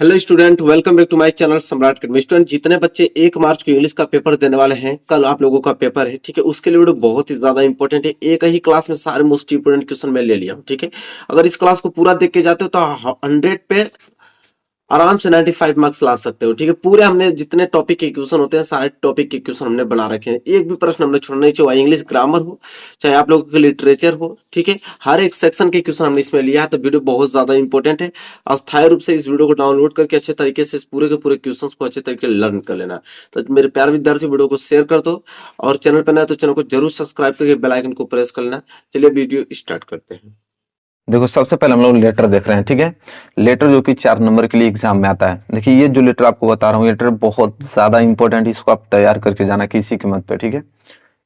Hello student, welcome back to my channel Samrat academy. Student, जितने बच्चे 1 मार्च को इंग्लिश का पेपर देने वाले हैं, कल आप लोगों का पेपर है, ठीक है। उसके लिए वीडियो बहुत ही ज्यादा इंपॉर्टेंट है। एक ही क्लास में सारे मोस्ट इंपोर्टेंट क्वेश्चन मैं ले लिया हूं, ठीक है। अगर इस क्लास को पूरा देख के जाते हो तो 100 पे आराम से 95 मार्क्स ला सकते हो, ठीक है। पूरे हमने जितने टॉपिक के क्वेश्चन होते हैं सारे टॉपिक के क्वेश्चन हमने बना रखे हैं। एक भी प्रश्न हमने छोड़ना नहीं चाहिए, इंग्लिश ग्रामर हो चाहे आप लोगों के लिटरेचर हो, ठीक है। हर एक सेक्शन के क्वेश्चन हमने इसमें लिया है, तो वीडियो बहुत ज्यादा इंपॉर्टेंट है। अस्थायी रूप से इस वीडियो को डाउनलोड करके अच्छे तरीके से इस पूरे के पूरे क्वेश्चन को अच्छे तरीके से लर्न कर लेना। तो मेरे प्यारे विद्यार्थी, वीडियो को शेयर कर दो और चैनल पर नया तो चैनल को जरूर सब्सक्राइब करके बेल आइकन को प्रेस कर लेना। चलिए वीडियो स्टार्ट करते हैं। देखो, सबसे पहले हम लोग लेटर देख रहे हैं, ठीक है। लेटर जो कि 4 नंबर के लिए एग्जाम में आता है। देखिए, ये जो लेटर आपको बता रहा हूँ, लेटर बहुत ज्यादा इंपॉर्टेंट है, इसको आप तैयार करके जाना किसी कीमत पे, ठीक है।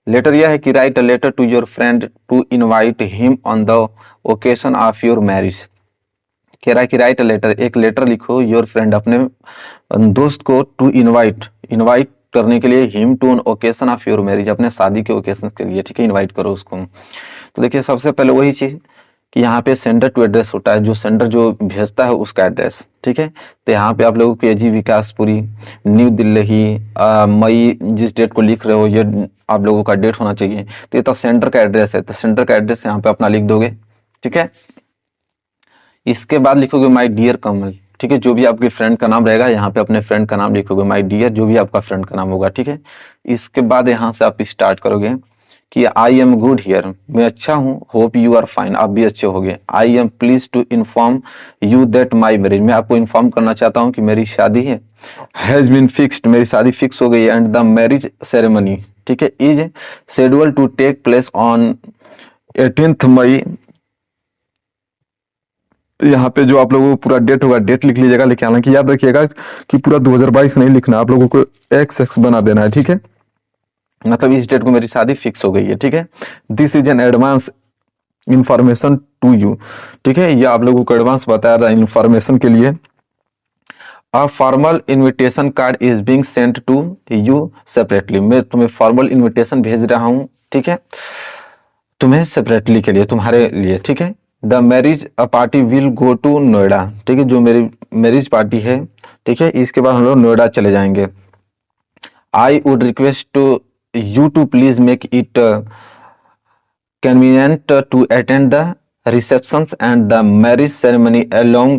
लेटर यह है कि write a letter to your friend to invite him on the occasion of your marriage. कह रहा है कि राइट अ लेटर, एक लेटर लिखो योर फ्रेंड, अपने दोस्त को, टू इनवाइट, इनवाइट करने के लिए, him to on occasion of your marriage, अपने शादी के ओकेशन के लिए, ठीक है, इनवाइट करो उसको। तो देखिए, सबसे पहले वही चीज कि यहाँ पे सेंडर टू एड्रेस होता है, जो सेंडर जो भेजता है उसका एड्रेस, ठीक है। तो यहाँ पे आप लोगों की एजी विकासपुरी, न्यू दिल्ली, मई, जिस डेट को लिख रहे हो ये आप लोगों का डेट होना चाहिए। तो ये तो सेंडर का एड्रेस है, तो सेंडर का एड्रेस यहाँ पे अपना लिख दोगे, ठीक है। इसके बाद लिखोगे माई डियर कमल, ठीक है। जो भी आपके फ्रेंड का नाम रहेगा यहाँ पे अपने फ्रेंड का नाम लिखोगे, माई डियर, जो भी आपका फ्रेंड का नाम होगा, ठीक है। इसके बाद यहाँ से आप स्टार्ट करोगे कि आई एम गुड हियर, मैं अच्छा हूँ, होप यू आर फाइन, आप भी अच्छे होगे। I am please to inform you that my marriage, मैं आपको इन्फॉर्म करना चाहता हूँ कि मेरी शादी है, हैज बीन फिक्स्ड, मेरी शादी फिक्स हो गई है, एंड द मैरिज सेरेमनी, ठीक है, is schedule to take place on 18 May. यहाँ पे जो आप लोगों को पूरा डेट होगा, डेट लिख लीजिएगा, लेकिन हालांकि याद रखिएगा कि पूरा 2022 नहीं लिखना, आप लोगों को एक्स बना देना है, ठीक है। मतलब इस डेट को मेरी शादी फिक्स हो गई है, ठीक है। This is an advance information to you, ठीक है, ये आप लोगों को एडवांस बता रहा है इंफॉर्मेशन के लिए। A formal invitation card is being sent to you separately, मैं तुम्हें फॉर्मल इनविटेशन भेज रहा हूँ, ठीक है, तुम्हें सेपरेटली के लिए, तुम्हारे लिए, ठीक है। The marriage party will go to Noida, ठीक है, जो मेरी मैरिज पार्टी है, ठीक है, इसके बाद हम लोग नोएडा चले जाएंगे। I would request to you to please make it convenient to attend the receptions and the marriage ceremony along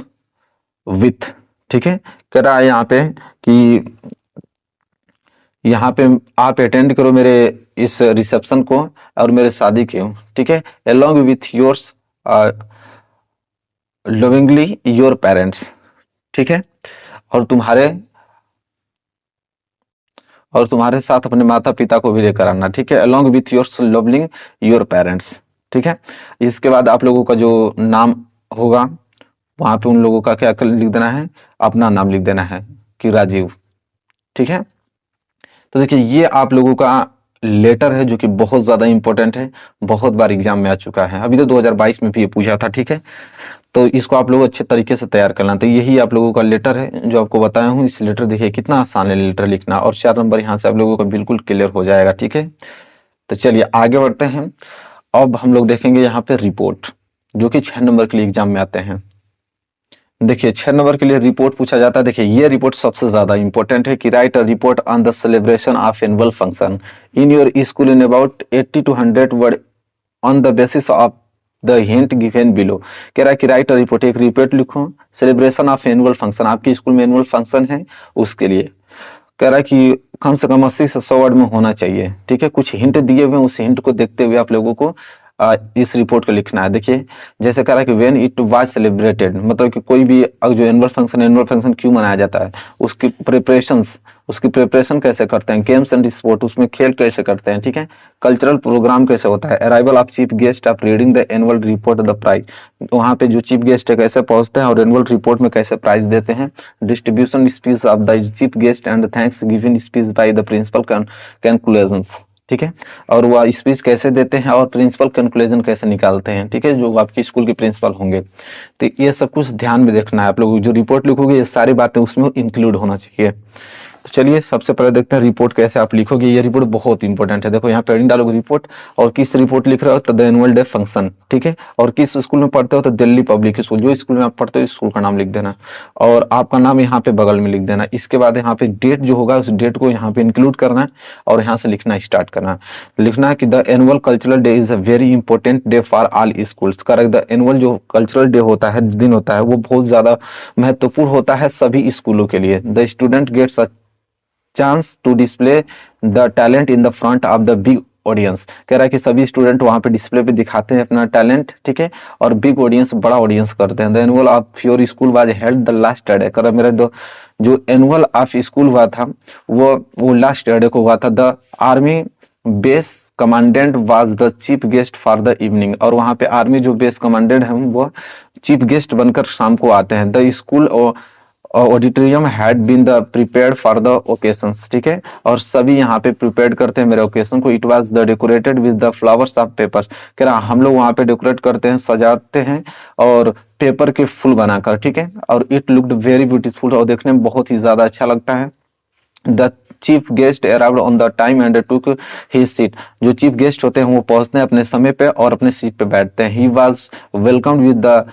with, ठीक है। कह रहा है यहाँ पे कि यहाँ पे आप अटेंड करो मेरे इस रिसेप्शन को और मेरे शादी के, ठीक है, along with yours lovingly your parents, ठीक है, और तुम्हारे साथ अपने माता पिता को भी लेकर आना, ठीक है, along with your loving your parents, ठीक है। इसके बाद आप लोगों का जो नाम होगा वहां पे उन लोगों का क्या लिख देना है, अपना नाम लिख देना है कि राजीव, ठीक है। तो देखिए, ये आप लोगों का लेटर है जो कि बहुत ज्यादा इंपॉर्टेंट है, बहुत बार एग्जाम में आ चुका है, अभी तो 2022 में भी ये पूछा था, ठीक है। तो इसको आप लोग अच्छे तरीके से तैयार करना। तो यही आप लोगों का लेटर है जो आपको बताया हूँ। इस लेटर देखिए कितना आसान है लेटर लिखना, और 4 नंबर यहाँ से आप लोगों का बिल्कुल क्लियर हो जाएगा, ठीक है। तो चलिए आगे बढ़ते हैं। अब हम लोग देखेंगे यहाँ पे रिपोर्ट, जो कि 6 नंबर के लिए एग्जाम में आते हैं। देखिए, 6 नंबर के लिए रिपोर्ट पूछा जाता है। देखिए, ये रिपोर्ट सबसे ज्यादा इंपॉर्टेंट है कि write a report on the celebration of annual function in your school in about 80 to 100 word on the basis of the hint given below. कह रहा है कि राइट अ रिपोर्ट, एक रिपोर्ट लिखो सेलिब्रेशन ऑफ एनुअल फंक्शन, आपके school में annual function है उसके लिए। कह रहा है कि कम से कम 80 से 100 वर्ड में होना चाहिए, ठीक है। कुछ हिंट दिए हुए, उस हिंट को देखते हुए आप लोगों को इस रिपोर्ट को लिखना है। देखिए, जैसे कह रहा है कि व्हेन इट वाज सेलिब्रेटेड, मतलब कि कोई भी जो एनुअल फंक्शन क्यों मनाया जाता है, उसकी प्रिपरेशन कैसे करते हैं, गेम्स एंड स्पोर्ट, उसमें खेल कैसे करते हैं, ठीक है, कल्चरल प्रोग्राम कैसे होता है, arrival of chief guest of reading the annual report the prize, वहां पे जो चीफ गेस्ट है कैसे पहुंचते हैं और एनुअल रिपोर्ट में कैसे प्राइज देते हैं, distribution speech of the chief guest and thanks giving speech by the principal conclusions, ठीक है, और वह स्पीच कैसे देते हैं और प्रिंसिपल कंक्लूजन कैसे निकालते हैं, ठीक है, जो आपके स्कूल के प्रिंसिपल होंगे। तो ये सब कुछ ध्यान में देखना है आप लोग, जो रिपोर्ट लिखोगे ये सारी बातें उसमें इंक्लूड होना चाहिए। तो चलिए सबसे पहले देखते हैं रिपोर्ट कैसे आप लिखोगे। ये रिपोर्ट बहुत इंपॉर्टेंट है। देखो यहाँ पे हेडिंग डालोगे रिपोर्ट, और किस रिपोर्ट लिख रहे हो तो द एनुअल डे फंक्शन, ठीक है। और किस स्कूल में पढ़ते हो तो दिल्ली पब्लिक स्कूल, जो स्कूल में आप पढ़ते हो स्कूल का नाम लिख देना, और आपका नाम यहाँ पे बगल में लिख देना। इसके बाद यहाँ पे डेट जो होगा उस डेट को यहाँ पे इंक्लूड करना है, और यहाँ से लिखना स्टार्ट करना है। लिखना है कि the annual cultural day is a very important day for all schools. Correct, the annual जो कल्चरल डे होता है, दिन होता है, वो बहुत ज्यादा महत्वपूर्ण होता है सभी स्कूलों के लिए। The student gets a chance to display the talent in the front of the big audience. कह रहा है कि सभी स्टूडेंट वहां पे डिस्प्ले पे दिखाते हैं अपना टैलेंट, ठीक है, और बिग ऑडियंस, बड़ा ऑडियंस करते हैं। The annual of your school was held the last day. कह रहा मेरा जो एनुअल ऑफ स्कूल हुआ था वो लास्ट डे को हुआ था। The army base commandant was the chief guest for the evening. और वहां पे आर्मी जो बेस कमांडेंट है वो चीफ गेस्ट बनकर शाम को आते हैं। The school auditorium had been the prepared for the occasions, ठीक है, और सभी यहाँ पे प्रिपेयर्ड करते हैं मेरे ओकेशन को। It was the decorated with the flowers of papers. कह रहा हम लोग वहाँ पे डेकोरेट करते हैं, सजाते हैं, और पेपर के फूल बनाकर, ठीक है, और इट लुक्ड वेरी ब्यूटीफुल, और देखने में बहुत ही ज्यादा अच्छा लगता है। The chief guest arrived on the time and took his seat. जो चीफ गेस्ट होते हैं वो पहुंचते हैं अपने समय पे और अपने सीट पे बैठते हैं। He was welcomed with the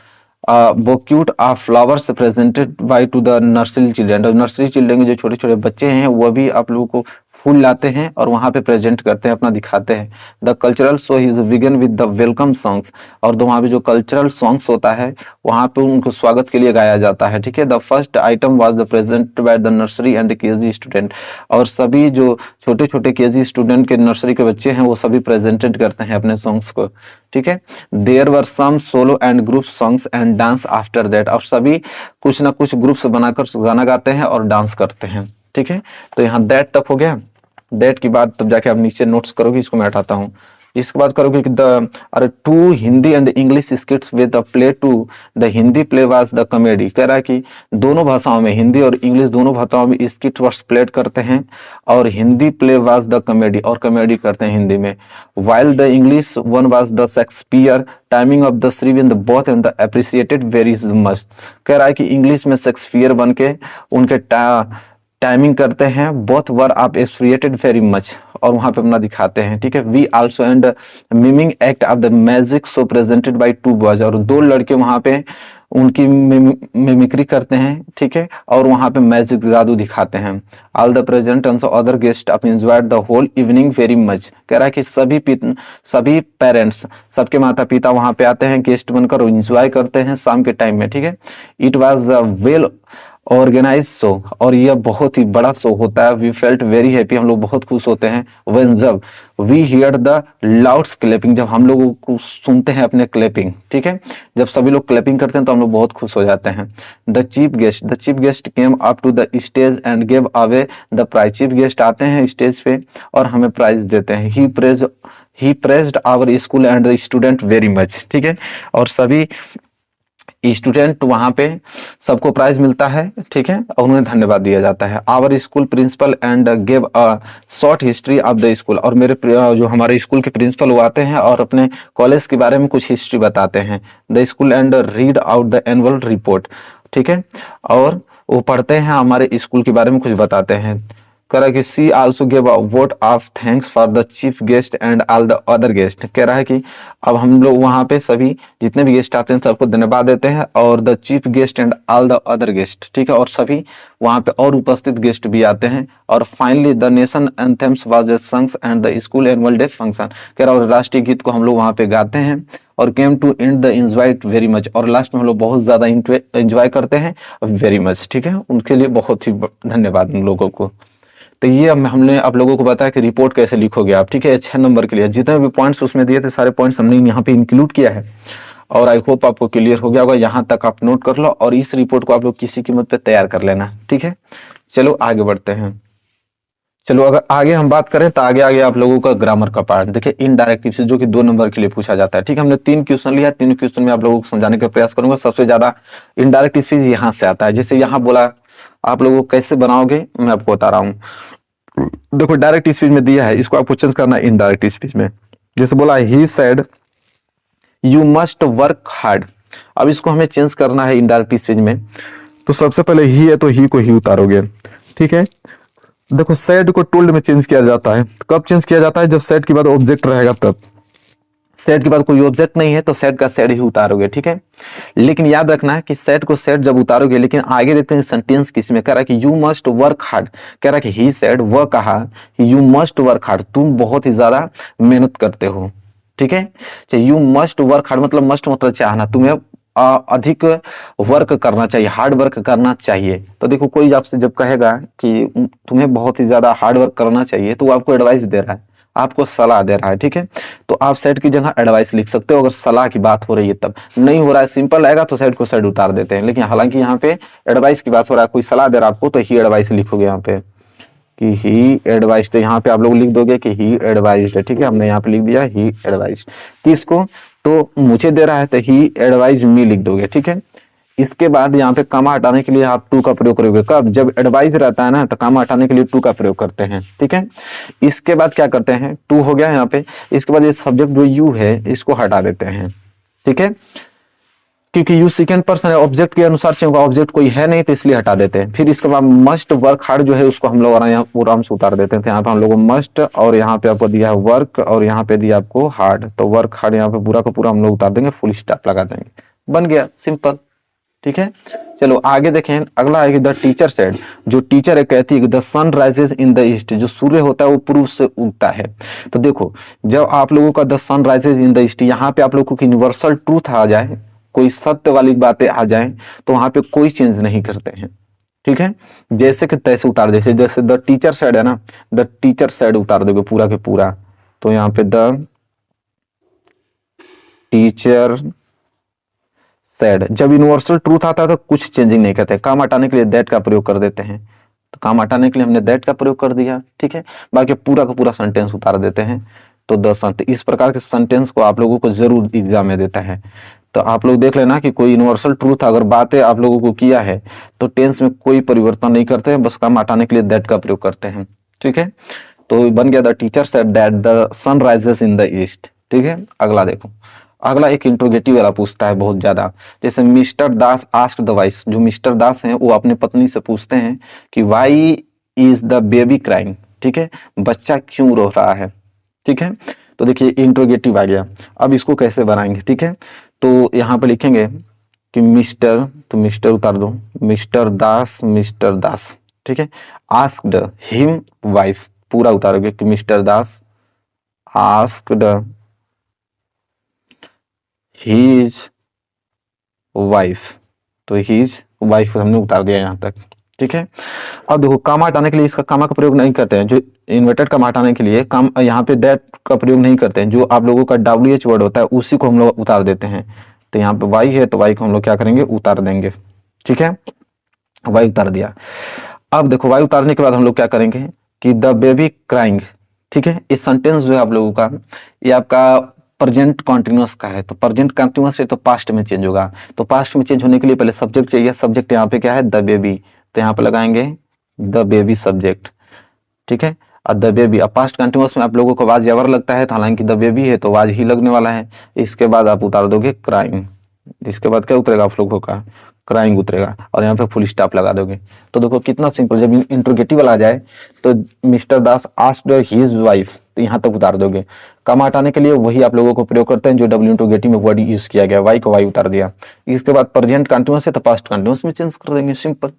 bouquet of flowers presented by to the nursery children. Nursery children के जो छोटे छोटे बच्चे हैं वो भी आप लोगों को फूल लाते हैं और वहां पे प्रेजेंट करते हैं, अपना दिखाते हैं। The cultural show is begin with the welcome songs. और वहां पे जो कल्चरल सॉन्ग्स होता है वहां पे उनको स्वागत के लिए गाया जाता है, ठीक है। The first item was the present by the nursery and KG student. और सभी जो छोटे छोटे केजी स्टूडेंट के, नर्सरी के बच्चे हैं, वो सभी प्रेजेंटेड करते हैं अपने सॉन्ग्स को, ठीक है। There were some solo and group songs and dance after that. और सभी कुछ ना कुछ ग्रुप्स बनाकर गाना गाते हैं और डांस करते हैं, ठीक है। तो यहाँ दैट तक हो गया। दैट की बात तब जाके आप नीचे नोट्स करोगे, इसको मैं हटाता हूँ। इसके बाद करोगे कि the are two Hindi and English skits with the play to the Hindi play was the comedy. कह रहा है कि दोनों भाषाओं में, हिंदी और इंग्लिश दोनों भाषाओं में स्किट वर्स प्लेड करते हैं, और Hindi play was the comedy, और कॉमेडी करते हैं हिंदी में। While the English one was the Shakespeare timing of the Shri in the both and the appreciated very much. कह रहा है कि इंग्लिश में शेक्सपियर बन के उनके टाइमिंग करते हैं, बोथ वर आप एप्रिशिएटेड वेरी मच, और वहां पे अपना दिखाते हैं, ठीक है। We also and miming act of the magic show presented by two boys. और दो लड़के वहां पे उनकी मिमिक्री करते हैं, ठीक है, और वहां पे मैजिक जादू दिखाते हैं। All the present and other guest of enjoyed the whole evening very much. कह रहा है कि सभी पेरेंट्स, सबके माता पिता वहां पे आते हैं गेस्ट बनकर और एंजॉय करते हैं शाम के टाइम में, ठीक है। It was a well organize show, और यह बहुत ही बड़ा शो होता है। वी फेल्ट वेरी हैप्पी, हम लोग बहुत खुश होते हैं। व्हेन जब वी हियर द लाउड्स क्लैपिंग, जब हम लोगों को सुनते हैं अपने क्लैपिंग, ठीक है, जब सभी लोग क्लैपिंग करते हैं तो हम लोग बहुत खुश हो जाते हैं। The chief guest came up to the stage and gave away the prize. Chief guest आते हैं स्टेज पे और हमें प्राइज देते हैं। He praised our school and the student very much, ठीक है, और सभी स्टूडेंट वहां पे सबको प्राइज मिलता है, ठीक है, और उन्हें धन्यवाद दिया जाता है। Our school principal and give a short history of the school. और मेरे जो हमारे स्कूल के प्रिंसिपल वो आते हैं और अपने कॉलेज के बारे में कुछ हिस्ट्री बताते हैं। The school and read out the annual report, ठीक है, और वो पढ़ते हैं, हमारे स्कूल के बारे में कुछ बताते हैं। कह रहा है कि she also give a vote of thanks for the chief guest and all the other guest. कह रहा है कि अब हम लोग वहां पे सभी जितने भी गेस्ट आते हैं सबको धन्यवाद देते हैं, और the chief guest and all the other guest, ठीक है, और सभी वहां पे और उपस्थित गेस्ट भी आते हैं। और finally the nation anthems was sung and the school annual day function. कह रहा है राष्ट्रीय गीत को हम लोग वहां पे गाते हैं और came to and the enjoy very much, और लास्ट में हम लोग बहुत ज्यादा एंजॉय करते हैं वेरी मच, ठीक है। उनके लिए बहुत ही धन्यवाद उन लोगों को। तो ये हमने आप लोगों को बताया कि रिपोर्ट कैसे लिखोगे आप, ठीक है। 6 नंबर के लिए जितने भी पॉइंट्स उसमें दिए थे सारे पॉइंट्स हमने यहाँ पे इंक्लूड किया है, और आई होप आपको क्लियर हो गया होगा। यहाँ तक आप नोट कर लो, और इस रिपोर्ट को आप लोग किसी कीमत पे तैयार कर लेना, ठीक है। चलो आगे बढ़ते हैं। चलो अगर आगे हम बात करें तो आगे आप लोगों का ग्रामर का पार्ट देखिए, इनडायरेक्टिव से, जो कि 2 नंबर के लिए पूछा जाता है, ठीक है। हमने 3 क्वेश्चन लिया, 3 क्वेश्चन में आप लोगों को समझाने का प्रयास करूंगा। सबसे ज्यादा इनडायरेक्ट स्पीच यहाँ से आता है। जैसे यहाँ बोला, आप लोगों को कैसे बनाओगे मैं आपको बता रहा हूँ। देखो डायरेक्ट स्पीच में दिया है, इसको आपको चेंज करना है इनडायरेक्ट स्पीच में। जैसे बोला he said you must work hard, अब इसको हमें चेंज करना है इनडायरेक्ट स्पीच में। तो सबसे पहले ही है तो ही को ही उतारोगे, ठीक है। देखो सेट को टूल्ड में चेंज किया जाता है। कब चेंज किया जाता है? जब सेट के बाद ऑब्जेक्ट रहेगा तब। सेट के बाद कोई ऑब्जेक्ट नहीं है तो सेट का सेट ही उतारोगे, ठीक है। लेकिन याद रखना है कि सेट को सेट जब उतारोगे, लेकिन आगे देखते हैं सेंटेंस किसमें कह रहा है कि यू मस्ट वर्क हार्ड, कह रहा है कि ही सेड, वह कहा कि यू मस्ट वर्क हार्ड, तुम बहुत ही ज्यादा मेहनत करते हो, ठीक है। यू मस्ट वर्क हार्ड मतलब मस्ट मतलब चाहना, तुम्हें अधिक वर्क करना चाहिए, हार्ड वर्क करना चाहिए। तो देखो कोई आपसे जब कहेगा कि तुम्हें बहुत ही ज्यादा हार्ड वर्क करना चाहिए तो वो आपको एडवाइस दे रहा है, आपको सलाह दे रहा है, ठीक है। तो आप सेट की जगह एडवाइस लिख सकते हो अगर सलाह की बात हो रही है तब। नहीं हो रहा है, सिंपल आएगा तो सेट को सेट उतार देते हैं, लेकिन हालांकि यहाँ पे एडवाइस की बात हो रहा है, कोई सलाह दे रहा है आपको, तो ही एडवाइस लिखोगे यहाँ पे कि ही एडवाइस। तो यहाँ पे आप लोग लिख दोगे कि ही एडवाइज है, ठीक है। हमने यहाँ पे लिख दिया ही एडवाइज। किसको? तो मुझे दे रहा है तो ही एडवाइज मी लिख दोगे, ठीक है। इसके बाद यहाँ पे कमा हटाने के लिए आप टू का प्रयोग करोगे। कब? जब एडवाइज रहता है ना तो कमा हटाने के लिए टू का प्रयोग करते हैं, ठीक है। इसके बाद क्या करते हैं? टू हो गया यहाँ पे। इसके बाद ये सब्जेक्ट जो यू है इसको हटा देते हैं, ठीक है, क्योंकि यू सेकेंड पर्सन है, ऑब्जेक्ट के अनुसार चाहिए होगा, ऑब्जेक्ट कोई है नहीं तो इसलिए हटा देते हैं। फिर इसके बाद मस्ट वर्क हार्ड जो है उसको हम लोग यहाँ आराम से उतार देते हैं। यहाँ पे हम लोग मस्ट और यहाँ पे आपको दिया है वर्क और यहाँ पे दिया आपको हार्ड, तो वर्क हार्ड यहाँ पे पूरा का पूरा हम लोग उतार देंगे, फुल स्टॉप लगा देंगे, बन गया सिंपल, ठीक है। चलो आगे देखें, अगला है द टीचर सेड। जो टीचर है कहती है कि the sun rises in the east, जो सूर्य होता है वो पूर्व से उगता है। तो देखो जब आप लोगों का the sun rises in the east, यहाँ पे आप लोगों को यूनिवर्सल ट्रूथ आ जाए, कोई सत्य वाली बातें आ जाए तो वहां पे कोई चेंज नहीं करते हैं, ठीक है। जैसे कि तैसे उतार, जैसे जैसे द टीचर सेड है ना, द टीचर सेड उतार दोगे पूरा के पूरा। तो यहाँ पे द टीचर सेड, जब यूनिवर्सल ट्रूथ आता है तो कुछ चेंजिंग नहीं करते, काम हटाने के लिए दैट का प्रयोग कर देते हैं। तो काम हटाने के लिए हमने दैट का प्रयोग कर दिया, ठीक है। बाकी पूरा का पूरा सेंटेंस उतार देते हैं। तो द सेंटेंस, इस प्रकार के सेंटेंस को आप लोगों को जरूर एग्जाम में देता है। तो आप लोग देख लेना कि कोई यूनिवर्सल ट्रूथ अगर बातें आप लोगों को किया है तो टेंस में कोई परिवर्तन नहीं करते हैं, बस काम हटाने के लिए दैट का प्रयोग करते हैं, ठीक है। तो बन गया the teacher said that the sun rises in the east, ठीक है। अगला देखो, अगला एक इंट्रोगेटिव वाला पूछता है बहुत ज्यादा। जैसे Mr Das asked the wife, जो मिस्टर दास हैं वो अपनी पत्नी से पूछते हैं कि why is the baby crying, ठीक है, बच्चा क्यों रो रहा है, ठीक है। तो देखिए इंट्रोगेटिव आ गया। अब इसको कैसे बनाएंगे, ठीक है। तो यहाँ पे लिखेंगे कि मिस्टर, तो मिस्टर उतार दो, मिस्टर दास, ठीक है। आस्क्ड हिम वाइफ, पूरा उतारोगे कि mister Das asked his wife, तो हीज वाइफ हमने उतार दिया यहाँ तक, ठीक है। अब देखो कामा हटाने के लिए इसका कामा का प्रयोग नहीं करते हैं, जो इन्वर्टेड कामा हटाने के लिए काम यहाँ पे दैट का प्रयोग नहीं करते हैं, जो आप लोगों का WH वर्ड होता है उसी को हम लोग उतार देते हैं। तो यहाँ पे वाई है तो वाई को हम लोग क्या करेंगे, उतार देंगे, ठीक है। वाई उतार दिया। अब देखो वाई उतारने के बाद हम लोग क्या करेंगे कि द बेबी क्राइंग, ठीक है। इस सेंटेंस जो है आप लोगों का, ये आपका प्रेजेंट कॉन्टिन्यूअस का है, तो प्रेजेंट कॉन्टिन्यूअस है तो पास्ट में चेंज होगा। तो पास्ट में चेंज होने के लिए पहले सब्जेक्ट चाहिए, सब्जेक्ट यहाँ पे क्या है, द बेबी, तो यहाँ पे लगाएंगे द बेबी सब्जेक्ट, ठीक है। और द बेबी, अब पास्ट कंटिन्यूअस में आप लोगों को आवाज यावर लगता है, तो हालांकि द बेबी है तो आवाज ही लगने वाला है। इसके बाद आप उतार दोगे क्राइंग, इसके बाद क्या उतरेगा आप लोगों का, क्राइंग उतरेगा, और यहाँ पे फुल स्टॉप लगा दोगे। तो देखो कितना सिंपल, जब इंट्रोगेटिव वाला आ जाए तो mister Das asked his wife, तो यहाँ तक उतार दोगे। कम हटाने के लिए वही आप लोगों को प्रयोग करते हैं जो डब्ल्यू इंट्रोगेटिव में वर्ड यूज किया गया, वाई को वाई उतार दिया। इसके बाद प्रेजेंट कंटिन्यूअस है तो पास्ट कंटिन्यूअस में चेंज कर देंगे, सिंपल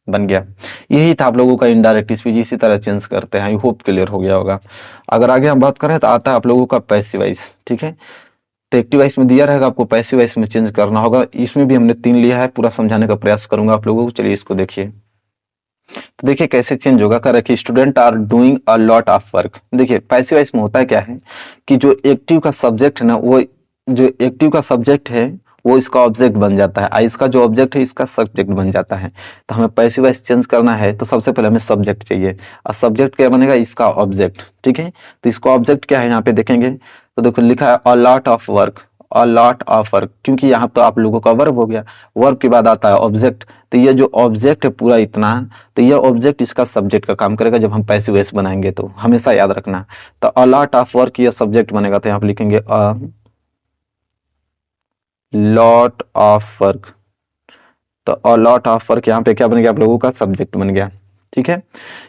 बन गया। यही था आप लोगों का इनडायरेक्ट स्पीच, इसी तरह चेंज करते हैं। आई होप क्लियर हो गया होगा। अगर आगे हम बात करें तो आता है आप लोगों का पैसिव वॉइस, ठीक है। तो एक्टिव वॉइस में दिया रहेगा, आपको पैसिव वॉइस में चेंज करना होगा। इसमें भी हमने 3 लिया है, पूरा समझाने का प्रयास करूंगा आप लोगों को। चलिए इसको देखिए, तो देखिए कैसे चेंज होगा। कर रखिए student are doing a lot of work. देखिए पैसिव वॉइस में होता है क्या है कि जो एक्टिव का सब्जेक्ट है ना, वो जो एक्टिव का सब्जेक्ट है वो इसका ऑब्जेक्ट बन जाता है, इसका जो ऑब्जेक्ट है इसका सब्जेक्ट बन जाता है। तो हमें पैसिव वॉइस चेंज करना है तो सबसे पहले हमें सब्जेक्ट चाहिए, और सब्जेक्ट क्या बनेगा, इसका ऑब्जेक्ट, ठीक है। तो इसका ऑब्जेक्ट क्या है यहाँ पे देखेंगे तो देखो लिखा है अ lot of work, a lot of work, क्योंकि यहाँ तो आप लोगों का वर्ब हो गया, वर्ब के बाद आता है ऑब्जेक्ट। तो ये जो ऑब्जेक्ट है पूरा इतना, तो ये ऑब्जेक्ट इसका सब्जेक्ट का काम करेगा जब हम पैसिव वॉइस बनाएंगे, तो हमेशा याद रखना। तो अ लॉट ऑफ वर्क ये सब्जेक्ट बनेगा, तो यहाँ पे लिखेंगे अ लॉट ऑफ वर्क। तो अ लॉट ऑफ वर्क यहाँ पे क्या बन गया, आप लोगों का सब्जेक्ट बन गया, ठीक है।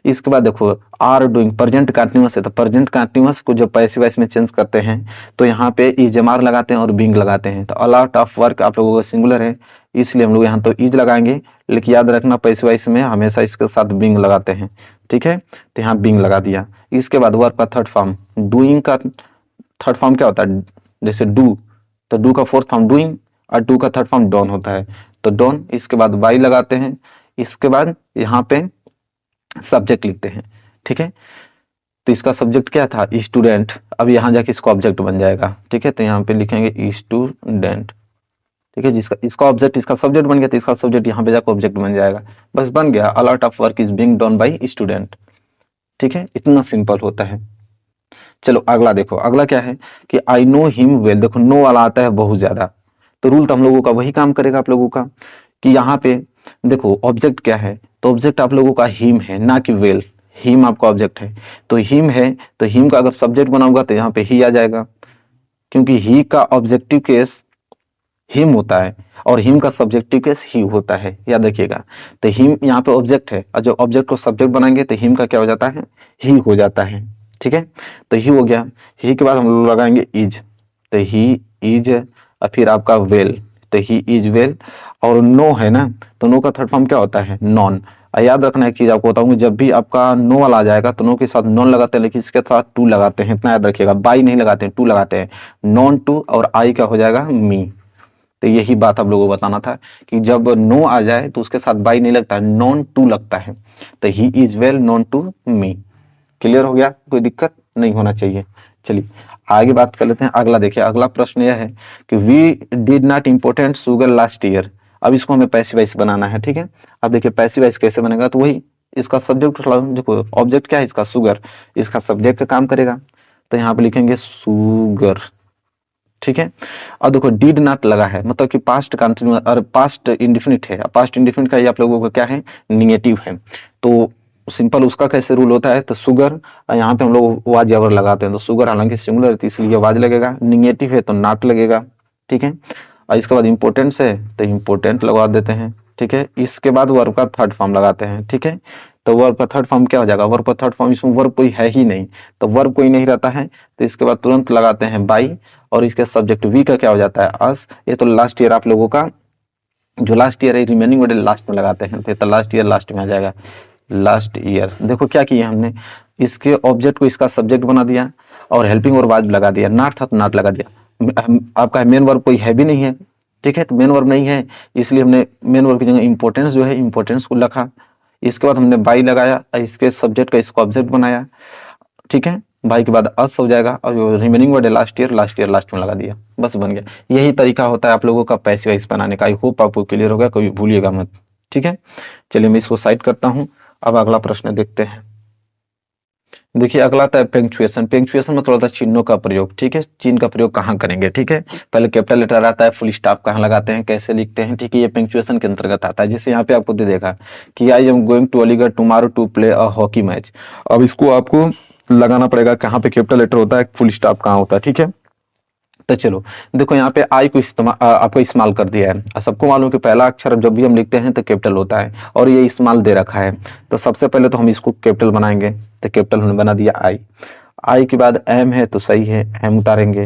इसके बाद देखो आर डूइंग, प्रेजेंट कंटिन्यूअस है तो प्रेजेंट कंटिन्यूअस को जब पैसिव वॉइस में चेंज करते हैं तो यहाँ पे इज एम आर लगाते हैं और बीइंग लगाते हैं। तो अ लॉट ऑफ वर्क आप लोगों का सिंगुलर है, इसलिए हम लोग यहाँ तो इज लगाएंगे, लेकिन याद रखना पैसिव वॉइस में हमेशा इसके साथ बीइंग लगाते हैं। ठीक है, तो यहाँ बीइंग लगा दिया। इसके बाद वर्ब का थर्ड फॉर्म, डूइंग का थर्ड फॉर्म क्या होता है, जैसे डू, तो डू का फोर्थ फॉर्म डूइंग और डू का थर्ड फॉर्म डॉन होता है, तो डॉन। इसके बाद बाई लगाते हैं। इसके बाद यहाँ पे सब्जेक्ट लिखते हैं। ठीक है, तो इसका सब्जेक्ट क्या था, स्टूडेंट, अब यहाँ जाके इसका ऑब्जेक्ट बन जाएगा। ठीक है, तो यहाँ पे लिखेंगे स्टूडेंट। ठीक है, जिसका इसका ऑब्जेक्ट इसका सब्जेक्ट बन गया तो इसका सब्जेक्ट यहाँ पे जाकर ऑब्जेक्ट बन जाएगा। बस बन गया, अ lot of work is being done by student. ठीक है, इतना सिंपल होता है। चलो अगला देखो, अगला क्या है कि आई नो हिम वेल। देखो नो वाला आता है बहुत ज्यादा, तो रूल तो हम लोगों का वही काम करेगा आप लोगों का कि यहाँ पे देखो ऑब्जेक्ट क्या है, तो ऑब्जेक्ट आप लोगों का हिम है ना कि वेल। हिम आपका ऑब्जेक्ट है, तो हिम है तो हिम का अगर सब्जेक्ट बनाऊंगा तो यहाँ पे ही आ जाएगा, क्योंकि ही का ऑब्जेक्टिव केस हिम होता है और हिम का सब्जेक्टिव केस ही होता है, याद रखिएगा। तो हिम यहाँ पे ऑब्जेक्ट है और जब ऑब्जेक्ट को सब्जेक्ट बनाएंगे तो हिम का क्या हो जाता है, ही हो जाता है। ठीक है, तो ही हो गया। ही के बाद हम लोग लगाएंगे इज, तो ही इज, और फिर आपका वेल, तो ही इज वेल। और नो है ना, तो नो का थर्ड फॉर्म क्या होता है, नॉन। याद रखना एक चीज आपको बताऊंगी, जब भी आपका नो वाला आ जाएगा तो नो के साथ नॉन लगाते हैं, लेकिन इसके साथ टू लगाते हैं, इतना याद रखिएगा। बाई नहीं लगाते हैं, टू लगाते हैं, नॉन टू, और आई क्या हो जाएगा, मी। तो यही बात आप लोगों को बताना था कि जब नो आ जाए तो उसके साथ बाई नहीं लगता, नॉन टू लगता है। तो he is well known to me. Clear हो गया, कोई दिक्कत नहीं होना चाहिए। चलिए आगे बात कर लेते हैं। अगला देखिए, अगला प्रश्न यह है कि we did not important sugar last year. अब इसको हमें पैसिव वॉइस बनाना है। ठीक है, अब देखिए पैसिव वॉइस कैसे बनेगा, तो वही इसका सब्जेक्ट, देखो ऑब्जेक्ट क्या है इसका, शुगर, इसका सब्जेक्ट काम करेगा, तो यहाँ पे लिखेंगे शुगर। ठीक है, और देखो डिड नॉट लगा है, मतलब कि पास्ट कंटिन्यूअस और पास्ट इंडेफिनिट है। पास्ट इंडेफिनिट का ये आप लोगों का क्या है, निगेटिव है। तो सिंपल उसका कैसे रूल होता है, तो शुगर, यहाँ पे हम लोग वाज जबर लगाते हैं, तो शुगर हालांकि सिंगुलर है इसलिए वाज लगेगा, निगेटिव है तो नॉट लगेगा। ठीक है, और इसके बाद इंपोर्टेंस है तो इंपोर्टेंट लगा देते हैं। ठीक है, इसके बाद वर्ब का थर्ड फॉर्म लगाते हैं। ठीक है, तो वर्ब का थर्ड फॉर्म क्या हो जाएगा, वर्ब का थर्ड फॉर्म, इसमें वर्ब कोई है ही नहीं, तो वर्ब कोई नहीं रहता है, तो इसके बाद तुरंत लगाते हैं बाई, और इसके सब्जेक्ट वी का क्या हो जाता है, अस। ये तो लास्ट ईयर आप लोगों का जो लास्ट ईयर है, रिमेनिंग वर्ड लास्ट में लगाते हैं, तो लास्ट ईयर लास्ट में आ जाएगा, लास्ट ईयर। देखो क्या किया हमने, इसके ऑब्जेक्ट को इसका सब्जेक्ट बना दिया और हेल्पिंग और वाज लगा दिया, नॉट था तो नॉट लगा दिया। आपका मेन वर्ब कोई है भी नहीं है। ठीक है, तो मेन वर्ब नहीं है, इसलिए हमने मेन वर्ब की जगह इंपोर्टेंस जो है इंपोर्टेंस को लिखा। इसके बाद हमने बाई लगाया, इसके सब्जेक्ट का इसको ऑब्जेक्ट बनाया। ठीक है, बाई के बाद अस हो जाएगा, और जो रिमेनिंग वर्ड है लास्ट ईयर लास्ट में लगा दिया, बस बन गया। यही तरीका होता है आप लोगों का पैसिव वॉइस बनाने का। आई होप आपको क्लियर होगा, कोई भूलिएगा मत। ठीक है, चलिए मैं इसको साइड करता हूँ। अब अगला प्रश्न देखते हैं। देखिए अगला आता है पेंक्चुएशन। पेंक्चुएशन मतलब होता है चिन्हों का प्रयोग। ठीक है, चिन्ह का प्रयोग कहाँ करेंगे। ठीक है, पहले कैपिटल लेटर आता है, फुल स्टॉप कहाँ लगाते हैं, कैसे लिखते हैं। ठीक है, ये पेंक्चुएशन के अंतर्गत आता है। जैसे यहाँ पे आपको दे देखा कि I am going to Aligarh tomorrow to play a hockey match. अब इसको आपको लगाना पड़ेगा, कहाँ पे कैपिटल लेटर होता है, फुल स्टॉप कहाँ होता है। ठीक है, तो चलो देखो यहाँ पे आई को आपको इस्तेमाल कर दिया है। सबको मालूम है कि पहला अक्षर जब भी हम लिखते हैं तो कैपिटल होता है, और ये इस्तेमाल दे रखा है। तो सबसे पहले तो हम इसको कैपिटल बनाएंगे, तो कैपिटल हमने बना दिया आई। आई के बाद एम है तो सही है, एम उतारेंगे।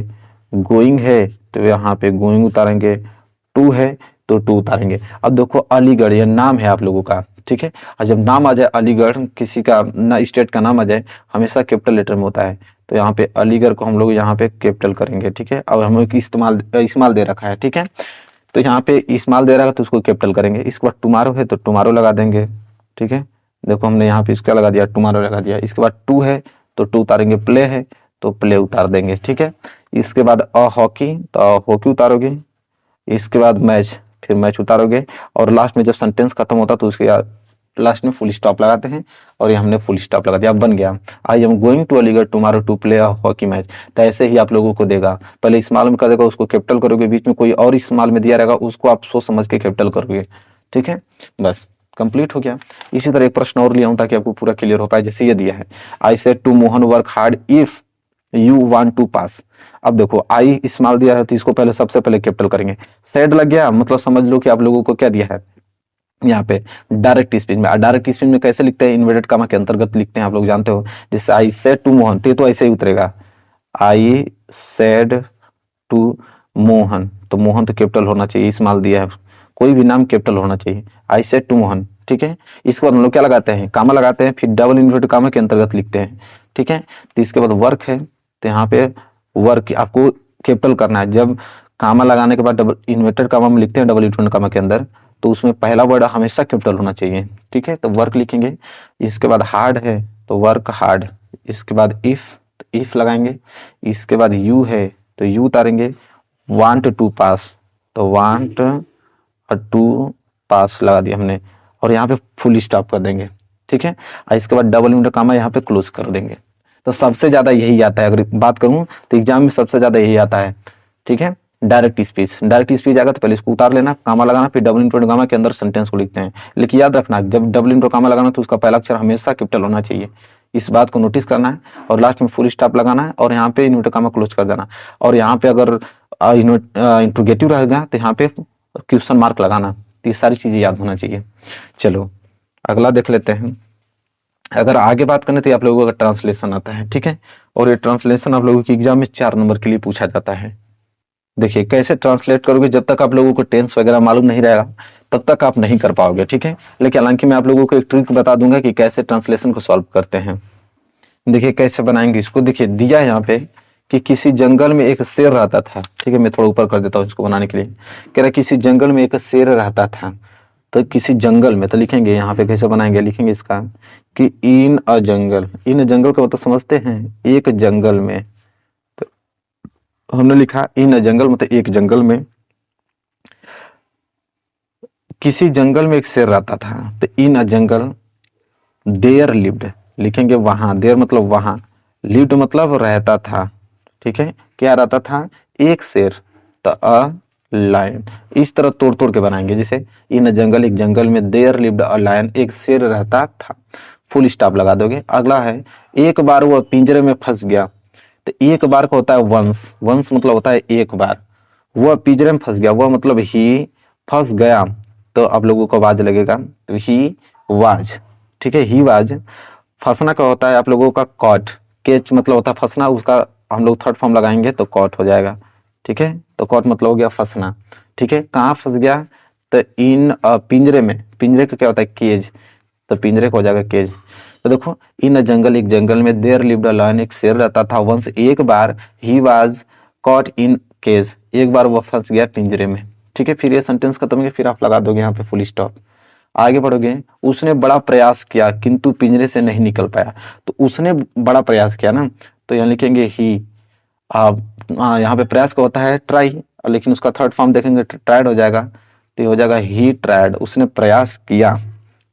गोइंग है तो यहाँ पे गोइंग उतारेंगे। टू है तो टू उतारेंगे। अब देखो अलीगढ़, ये नाम है आप लोगों का। ठीक है, और जब नाम आ जाए अलीगढ़, किसी का ना स्टेट का नाम आ जाए, हमेशा कैपिटल लेटर में होता है। तो यहाँ पे अलीगढ़ को हम लोग यहाँ पे कैपिटल करेंगे। ठीक है, अब हमें इस्तेमाल दे रखा है। ठीक है, तो यहाँ पे इस्तेमाल दे रखा है तो उसको कैपिटल करेंगे। इसके बाद टुमारो है तो टुमारो लगा देंगे। ठीक है, देखो हमने यहाँ पे इसका लगा दिया, टुमारो लगा दिया। इसके बाद टू है तो टू उतारेंगे, प्ले है तो प्ले उतार देंगे। ठीक है, इसके बाद अ हॉकी तो हॉकी उतारोगे। इसके बाद मैच, फिर मैच उतारोगे, और लास्ट में जब सेंटेंस खत्म होता तो उसके लास्ट में फुल स्टॉप लगाते हैं, और ये हमने फुल स्टॉप लगा दिया। अब बन गया I am going to Aligarh tomorrow to play a hockey match. तो ऐसे ही आप लोगों को देगा, पहले इस्तेमाल में कर देगा, उसको कैपिटल करोगे, बीच में कोई और इस्तेमाल में दिया रहेगा उसको आप सोच समझ के कैपिटल करोगे। ठीक है, बस कंप्लीट हो गया। इसी तरह एक प्रश्न और लिया हूं ताकि आपको पूरा क्लियर हो पाए। जैसे ये दिया है, I said to Mohan work hard if you want to pass. अब देखो आई इस्तेमाल दिया है तो इसको पहले सबसे पहले कैपिटल करेंगे। सेड लग गया मतलब समझ लो कि आप लोगों को क्या दिया है, यहाँ पे डायरेक्ट स्पीच में, डायरेक्ट स्पीच में कैसे लिखते हैं, इन्वर्टेड कामा के अंतर्गत लिखते हैं, आप लोग जानते हो। जैसे आई सेड टू मोहन, तो ऐसे ही उतरेगा, आई सेड टू मोहन, तो मोहन तो कैपिटल होना चाहिए, स्मॉल दिया है, कोई भी नाम कैपिटल होना चाहिए, आई सेड टू मोहन, ठीक है। इसके बाद हम लोग क्या लगाते हैं, कामा लगाते हैं, फिर डबल इन्वर्टेड कामा के अंतर्गत लिखते हैं, ठीक है। तो इसके बाद वर्क है, तो यहाँ पे वर्क आपको कैपिटल करना है। जब कामा लगाने के बाद डबल इन्वर्टेड कामा में लिखते हैं, डबल इन्वर्टेड कामा के अंदर, तो उसमें पहला वर्ड हमेशा कैपिटल होना चाहिए, ठीक है। तो वर्क लिखेंगे। इसके बाद हार्ड है तो वर्क हार्ड। इसके बाद इफ, तो इफ लगाएंगे। इसके बाद यू है तो यू उतारेंगे। वांट टू पास, तो वांट टू पास लगा दिया हमने, और यहाँ पे फुल स्टॉप कर देंगे, ठीक है। और इसके बाद डबल इन्वर्टेड कामा यहाँ पे क्लोज कर देंगे। तो सबसे ज्यादा यही आता है, अगर बात करूं तो एग्जाम में सबसे ज्यादा यही आता है, ठीक है। डायरेक्ट स्पीच, डायरेक्ट स्पीच आएगा तो पहले इसको उतार लेना, कामा लगाना, फिर डबल इन्वर्टेड कामा के अंदर सेंटेंस को लिखते हैं। लेकिन याद रखना, जब डबल इन्वर्टेड कामा लगाना तो उसका पहला अक्षर हमेशा कैपिटल होना चाहिए, इस बात को नोटिस करना है। और लास्ट में फुल स्टॉप लगाना है, और यहाँ पे इन्वर्टेड कामा क्लोज कर देना। और यहाँ पे अगर इंट्रोगेटिव रहेगा तो यहाँ पे क्वेश्चन मार्क लगाना। तो ये सारी चीजें याद होना चाहिए। चलो अगला देख लेते हैं। अगर आगे बात करें तो आप लोगों का ट्रांसलेशन आता है, ठीक है। और ये ट्रांसलेशन आप लोगों की एग्जाम में 4 नंबर के लिए पूछा जाता है। देखिए कैसे ट्रांसलेट करोगे, जब तक आप लोगों को टेंस वगैरह मालूम नहीं रहेगा तब तक आप नहीं कर पाओगे, ठीक है। लेकिन हालांकि मैं आप लोगों को एक ट्रिक बता दूंगा कि कैसे ट्रांसलेशन को सॉल्व करते हैं। देखिए कैसे बनाएंगे इसको। देखिए दिया है यहाँ पे कि किसी जंगल में एक शेर रहता था, ठीक है। मैं थोड़ा ऊपर कर देता हूँ इसको बनाने के लिए। कह रहा किसी जंगल में एक शेर रहता था, तो किसी जंगल में, तो लिखेंगे यहाँ पे कैसे बनाएंगे, लिखेंगे इसका कि इन अ जंगल। इन जंगल का मतलब समझते हैं, एक जंगल में। तो हमने लिखा इन अ जंगल मतलब एक जंगल में, किसी जंगल में एक शेर रहता था। तो इन अ जंगल देयर लिव्ड, लिखेंगे वहां, देयर मतलब वहां, लिव्ड मतलब रहता था, ठीक है। क्या रहता था, एक शेर, तो अ लायन। इस तरह तोड़ तोड़ के बनाएंगे। जैसे इन जंगल, एक जंगल में, देयर लिव्ड अ लायन, एक शेर रहता था, फुल स्टॉप लगा दोगे। अगला है एक बार वह पिंजरे में फंस गया। तो एक बार का होता है वंस, वंस मतलब होता है एक बार। वह पिंजरे में फंस गया, वह मतलब ही, फंस गया तो आप लोगों को वाज लगेगा, तो ही वाज, ठीक है। He was. फंसना का होता है आप लोगों का कॉट, केच मतलब होता है फंसना, उसका हम लोग थर्ड फॉर्म लगाएंगे तो कॉट हो जाएगा, ठीक है। तो कॉट मतलब हो गया फंसना, ठीक है। कहाँ फंस गया, तो इन पिंजरे में, पिंजरे का क्या होता है केज, तो पिंजरे को हो जाएगा केज। तो देखो इन जंगल, एक जंगल में, देयर लिव्ड अ लायन, एक शेर रहता था, वंस एक बार, he was caught in cage, एक बार वो फंस गया पिंजरे में, ठीक है। फिर ये सेंटेंस खत्म हो गया, फिर आप लगा दोगे यहाँ पे फुल स्टॉप। आगे बढ़ोगे, उसने बड़ा प्रयास किया किंतु पिंजरे से नहीं निकल पाया। तो उसने बड़ा प्रयास किया ना, तो यहाँ लिखेंगे ही। यहाँ पे प्रयास का होता है ट्राई, लेकिन उसका थर्ड फॉर्म देखेंगे ट्राइड हो जाएगा, तो हो जाएगा ही ट्राइड, उसने प्रयास किया,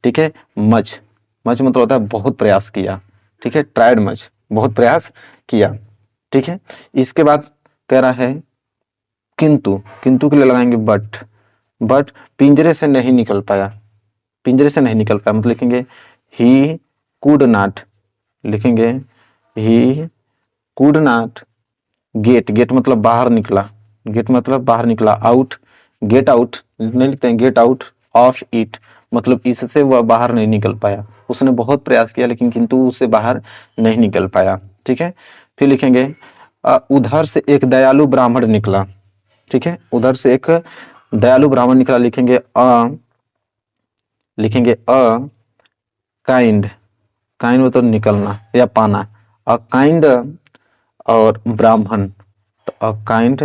ठीक है। मच, मच मतलब होता है बहुत प्रयास किया, ठीक है। ट्राइड मच, बहुत प्रयास किया, ठीक है। इसके बाद कह रहा है किंतु, किंतु के लिए लगाएंगे बट, बट पिंजरे से नहीं निकल पाया, पिंजरे से नहीं निकल पाया मतलब लिखेंगे ही कुड नॉट, लिखेंगे he could not get, get मतलब बाहर निकला, गेट मतलब बाहर निकला। आउट, गेट आउट नहीं लिखते हैं, गेट आउट ऑफ इट मतलब इससे वह बाहर नहीं निकल पाया। उसने बहुत प्रयास किया लेकिन किंतु उससे बाहर नहीं निकल पाया, ठीक है। फिर लिखेंगे उधर से एक दयालु ब्राह्मण निकला, ठीक है। उधर से एक दयालु ब्राह्मण निकला, लिखेंगे लिखेंगे काइंड, काइंड मतलब निकलना या पाना, अ काइंड और ब्राह्मण, तो अ काइंड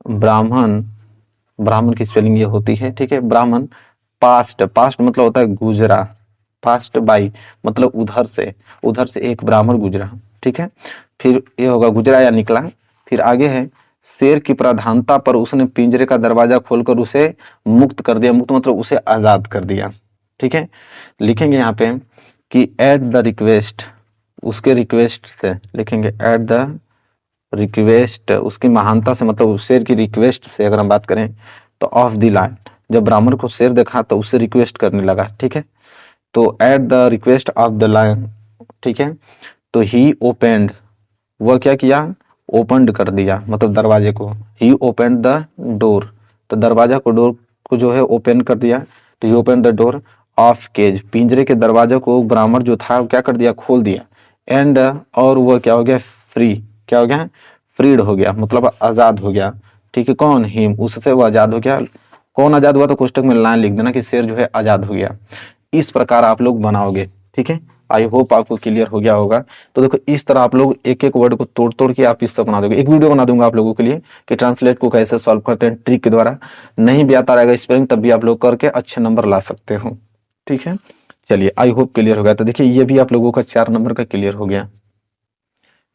ब्राह्मण, ब्राह्मण की स्पेलिंग ये होती है, ठीक है। ब्राह्मण पास्ट, पास्ट मतलब होता है गुजरा, पास्ट बाई मतलब उधर से, उधर से एक ब्राह्मण गुजरा, ठीक है। फिर ये होगा गुजरा या निकला। फिर आगे है शेर की प्रधानता पर उसने पिंजरे का दरवाजा खोलकर उसे मुक्त कर दिया, मुक्त मतलब उसे आजाद कर दिया, ठीक है। लिखेंगे यहाँ पे कि एट द रिक्वेस्ट, उसके रिक्वेस्ट से, लिखेंगे एट द रिक्वेस्ट, उसकी महानता से मतलब शेर की रिक्वेस्ट से अगर हम बात करें तो ऑफ द लाइन, जब ब्राह्मण को शेर देखा तो उससे रिक्वेस्ट करने लगा, ठीक है। तो at the request of the lion, ठीक है। तो ही ओपेंड, वह क्या किया, ओपनड कर दिया मतलब दरवाजे को, ही ओपेंड द डोर, तो दरवाजा को, डोर को जो है ओपन कर दिया। तो he open the door of cage, पिंजरे के दरवाजे को ब्राह्मण जो था वो क्या कर दिया, खोल दिया। एंड और वो क्या हो गया, फ्री, क्या हो गया, फ्रीड हो गया, मतलब आजाद हो गया। ठीक है, कौन, हिम, उससे वो आजाद हो गया। कौन आजाद हुआ, तो कोष्टक में लाइन लिख देना कि शेर जो है आजाद हो गया। इस प्रकार आप लोग बनाओगे। ठीक है, आई होप आपको क्लियर हो गया होगा। तो देखो इस तरह आप लोग एक एक वर्ड को तोड़ तोड़ के आप इस तरह बना दोगे। एक वीडियो बना दूंगा आप लोगों के लिए कि ट्रांसलेट को कैसे सॉल्व करते हैं ट्रिक के द्वारा। नहीं भी आता रहेगा स्पेलिंग तब भी आप लोग करके अच्छे नंबर ला सकते हो। ठीक है, चलिए आई होप क्लियर हो गया। तो देखिए ये भी आप लोगों का 4 नंबर का क्लियर हो गया।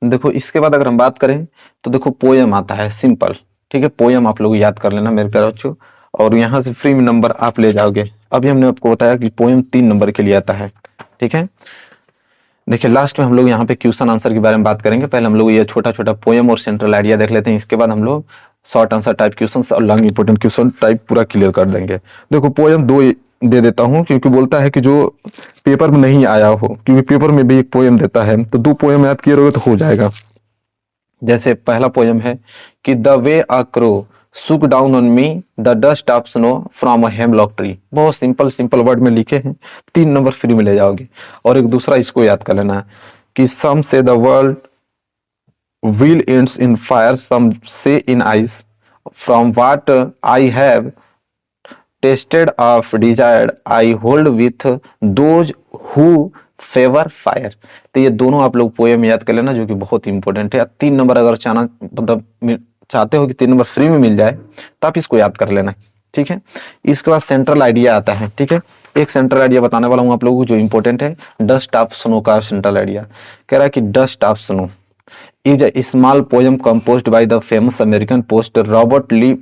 देखो इसके बाद अगर हम बात करें तो देखो पोयम आता है, सिंपल। ठीक है, पोयम आप लोग याद कर लेना मेरे प्यारे बच्चों, और यहाँ से फ्री में नंबर आप ले जाओगे। अभी हमने आपको बताया कि पोयम 3 नंबर के लिए आता है। ठीक है, देखिए लास्ट में हम लोग यहाँ पे क्वेश्चन आंसर के बारे में बात करेंगे। पहले हम लोग ये छोटा छोटा पोयम और सेंट्रल आइडिया देख लेते हैं, इसके बाद हम लोग शॉर्ट आंसर टाइप क्वेश्चन और लॉन्ग इंपोर्टेंट क्वेश्चन टाइप पूरा क्लियर कर देंगे। देखो पोयम 2 दे देता हूँ, क्योंकि बोलता है कि जो पेपर में नहीं आया हो, क्योंकि पेपर में भी एक पोयम देता है, तो 2 पोयम याद किए रहोगे तो हो जाएगा। जैसे पहला पोयम है कि द वे अ क्रो सुक down on me the dust of snow from a hemlock tree. बहुत सिंपल सिंपल वर्ड में लिखे हैं, 3 नंबर फ्री में ले जाओगे। और एक दूसरा इसको याद कर लेना कि सम से the world will ends in fire, some say in ice, from what I have tasted of desired I hold with those who favour fire. तो ये दोनों आप लोग पोएम याद कर लेना, जो कि बहुत इंपॉर्टेंट है। 3 नंबर अगर चाहते हो कि 3 नंबर फ्री में मिल जाए तो आप इसको याद कर लेना। ठीक है, इसके बाद सेंट्रल आइडिया आता है। ठीक है, एक सेंट्रल आइडिया बताने वाला हूं आप लोगों को जो इंपॉर्टेंट है, डस्ट ऑफ स्नो का सेंट्रल आइडिया। कह रहा है कि dust of snow is a small poem composed by the famous American poet Robert Lee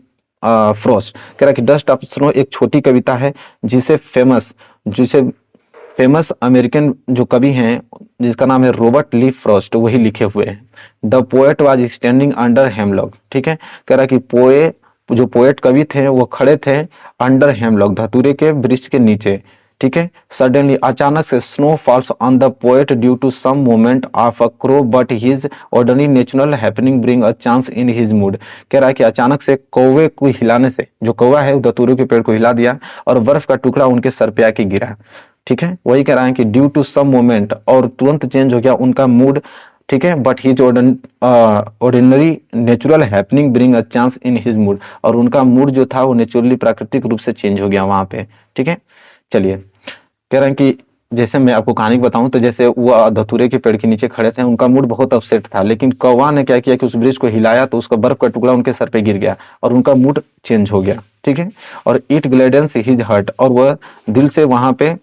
Frost। कह रहा है कि डस्ट ऑफ स्नो एक छोटी कविता है जिसे फेमस अमेरिकन जो कवि हैं जिसका नाम है रॉबर्ट ली फ्रॉस्ट, वही लिखे हुए हैं। The poet was standing under hemlock. ठीक है, कह रहा है कि जो पोएट कवि थे वो खड़े थे अंडर हेमलॉक, धतूरे के वृक्ष के नीचे। ठीक है, सडनली अचानक से snow falls on the poet due to some moment of a crow but his ordinary natural happening bring a chance in his mood. कह रहा है कि अचानक से कौवे को हिलाने से, जो कौवा है दतूरे के पेड़ को हिला दिया और बर्फ का टुकड़ा उनके सर पे आके गिरा। ठीक है, वही कह रहा है कि ड्यू टू सम मोमेंट, और तुरंत चेंज हो गया उनका मूड। ठीक है, but his ordinary natural happening bring a chance in his mood, और उनका मूड जो था वो नेचुरली प्राकृतिक रूप से चेंज हो गया वहां पे। ठीक है, चलिए कह रहे हैं कि जैसे मैं आपको कहानी बताऊं तो जैसे वो धतूरे के पेड़ के नीचे खड़े थे, उनका मूड बहुत अपसेट था, लेकिन कौवा ने क्या किया कि उस वृक्ष को हिलाया तो उसका बर्फ का टुकड़ा उनके सर पे गिर गया और उनका मूड चेंज हो गया। ठीक है, और इट ग्लेडेंस हिज हर्ट, और वह दिल से वहां पे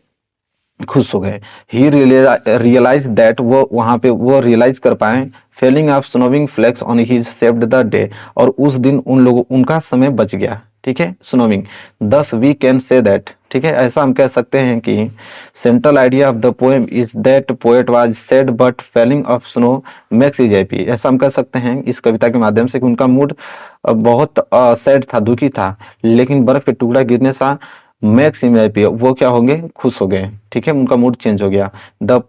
खुश हो गए। ही रियलाइज दैट, वो वहां पे वो रियलाइज कर पाए falling of snowing flakes on his saved the day, और उस दिन उनका समय बच गया। ठीक है, स्नोविंग, दस वी कैन से दैट। ठीक है, ऐसा हम कह सकते हैं कि central idea of the poem is that poet was sad but falling of snow makes his happy. ऐसा हम कह सकते हैं इस कविता के माध्यम से कि उनका मूड बहुत सैड था, दुखी था, लेकिन बर्फ के टुकड़ा गिरने से मैक्स हिम हैप्पी, वो क्या होंगे, खुश हो गए। ठीक है, उनका मूड चेंज हो गया। द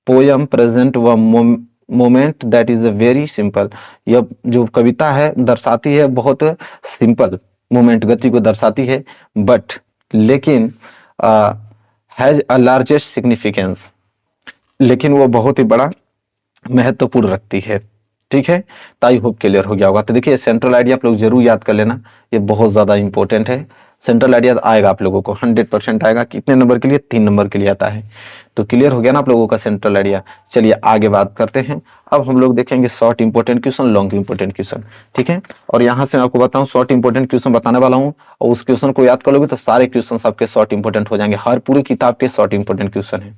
पोयम प्रेजेंट व moment that is very simple. यह जो कविता है दर्शाती है बहुत सिंपल मोमेंट, गति को दर्शाती है, बट लेकिन हैज अ लार्जेस्ट सिग्निफिकेंस, लेकिन वो बहुत ही बड़ा महत्वपूर्ण रखती है। ठीक है, तो आई होप क्लियर हो गया होगा। तो देखिए सेंट्रल आइडिया आप लोग जरूर याद कर लेना, ये बहुत ज्यादा इंपॉर्टेंट है। सेंट्रल आइडिया आएगा आप लोगों को 100% आएगा। कितने नंबर के लिए, 3 नंबर के लिए आता है। तो क्लियर हो गया ना आप लोगों का सेंट्रल आइडिया। चलिए आगे बात करते हैं। अब हम लोग देखेंगे short important question, long important question. ठीक है, और यहाँ से मैं आपको बताऊं शॉर्ट इंपोर्टेंट क्वेश्चन बताने वाला हूँ, और उस क्वेश्चन को याद कर लोगे तो सारे क्वेश्चन आपके शॉर्ट इंपोर्टेंट हो जाएंगे। हर पूरी किताब के शॉर्ट इंपोर्टेंट क्वेश्चन है।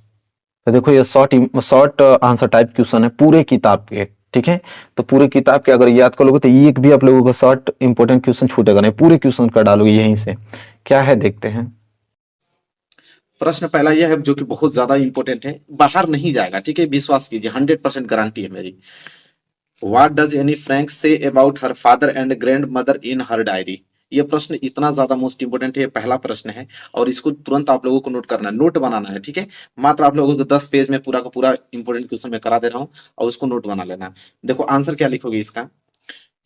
तो देखो ये शॉर्ट आंसर टाइप क्वेश्चन है पूरे किताब के। ठीक है, तो पूरे किताब के अगर याद कर लोगे तो एक भी आप लोगों का शॉर्ट इंपोर्टेंट क्वेश्चन छूटेगा नहीं, पूरे क्वेश्चन कर डालोगे यहीं से। क्या है देखते हैं। प्रश्न पहला यह है जो कि बहुत ज्यादा इंपॉर्टेंट है, बाहर नहीं जाएगा। ठीक है, विश्वास कीजिए, 100% गारंटी है मेरी। What does Anne Frank say about her father and grand mother in her diary. ये प्रश्न इतना ज्यादा मोस्ट इंपोर्टेंट है, पहला प्रश्न है, और इसको तुरंत आप लोगों को नोट करना है, नोट बनाना है। ठीक है, मात्र आप लोगों को 10 पेज में पूरा का पूरा इंपोर्टेंट क्वेश्चन मैं करा दे रहा हूं, और उसको नोट बना लेना। देखो आंसर क्या लिखोगे इसका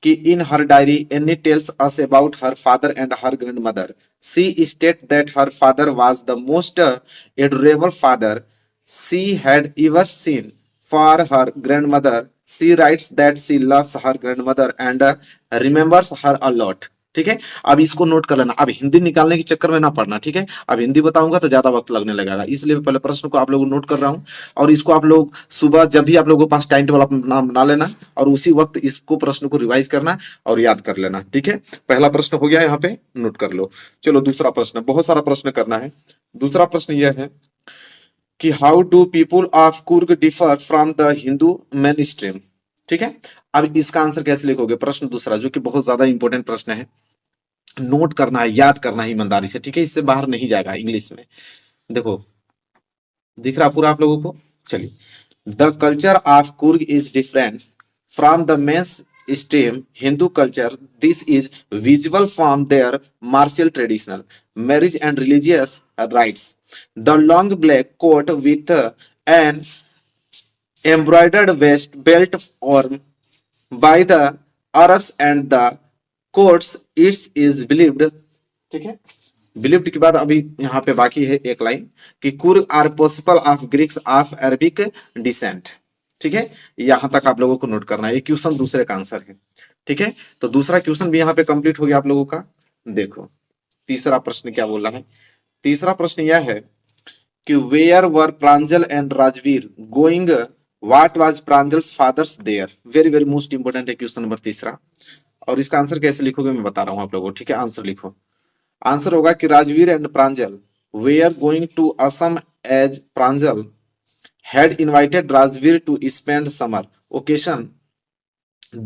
कि in her diary Anne tells us about her father and her grandmother. She state that her father was the most adorable father she had ever seen. For her grandmother, she writes that she loves her grandmother and remembers her a lot. ठीक है, अब इसको note कर लेना. अब हिंदी निकालने के चक्कर में ना पड़ना. ठीक है, अब हिंदी बताऊंगा तो ज्यादा वक्त लगने लगेगा, इसलिए पहले प्रश्न को आप लोग नोट कर रहा हूं. और इसको आप लोग सुबह जब भी आप लोगों के पास टाइम टेबल अपना बना लेना और उसी वक्त इसको प्रश्न को रिवाइज करना और याद कर लेना. ठीक है, पहला प्रश्न हो गया, यहाँ पे नोट कर लो. चलो दूसरा प्रश्न, बहुत सारा प्रश्न करना है. दूसरा प्रश्न यह है कि how do people of Coorg differ from the Hindu main stream. ठीक है, अब इसका आंसर कैसे लिखोगे, प्रश्न दूसरा, जो कि बहुत ज्यादा इंपॉर्टेंट प्रश्न है, नोट करना है, याद करना है ईमानदारी से. ठीक है, इससे बाहर नहीं जाएगा. इंग्लिश में देखो, दिख रहा पूरा आप लोगों को. चलिए, the culture of Coorg is different from the main stream Hindu culture. This is visible from their martial traditional marriage and religious rites. The long black coat with an embroidered waist belt worn by the Arabs and the coats it is believed. ठीक है, believed के बाद अभी यहाँ पे बाकी है एक लाइन कि Coorg are possible of Greeks of Arabic descent. ठीक है, यहां तक आप लोगों को नोट करना है. ये क्वेश्चन दूसरे का आंसर है. ठीक है, तो दूसरा क्वेश्चन भी यहाँ पे कंप्लीट हो गया आप लोगों का. देखो तीसरा प्रश्न क्या बोल रहा है. तीसरा प्रश्न यह है कि where were Pranjal and Rajveer going, what was Pranjal's fathers there. Very very most important है क्वेश्चन नंबर तीसरा. और इसका आंसर कैसे लिखोगे मैं बता रहा हूं आप लोगों को. ठीक है, आंसर लिखो. आंसर होगा कि Rajveer and Pranjal were going to Assam as Pranjal had invited Rajveer to spend summer vacation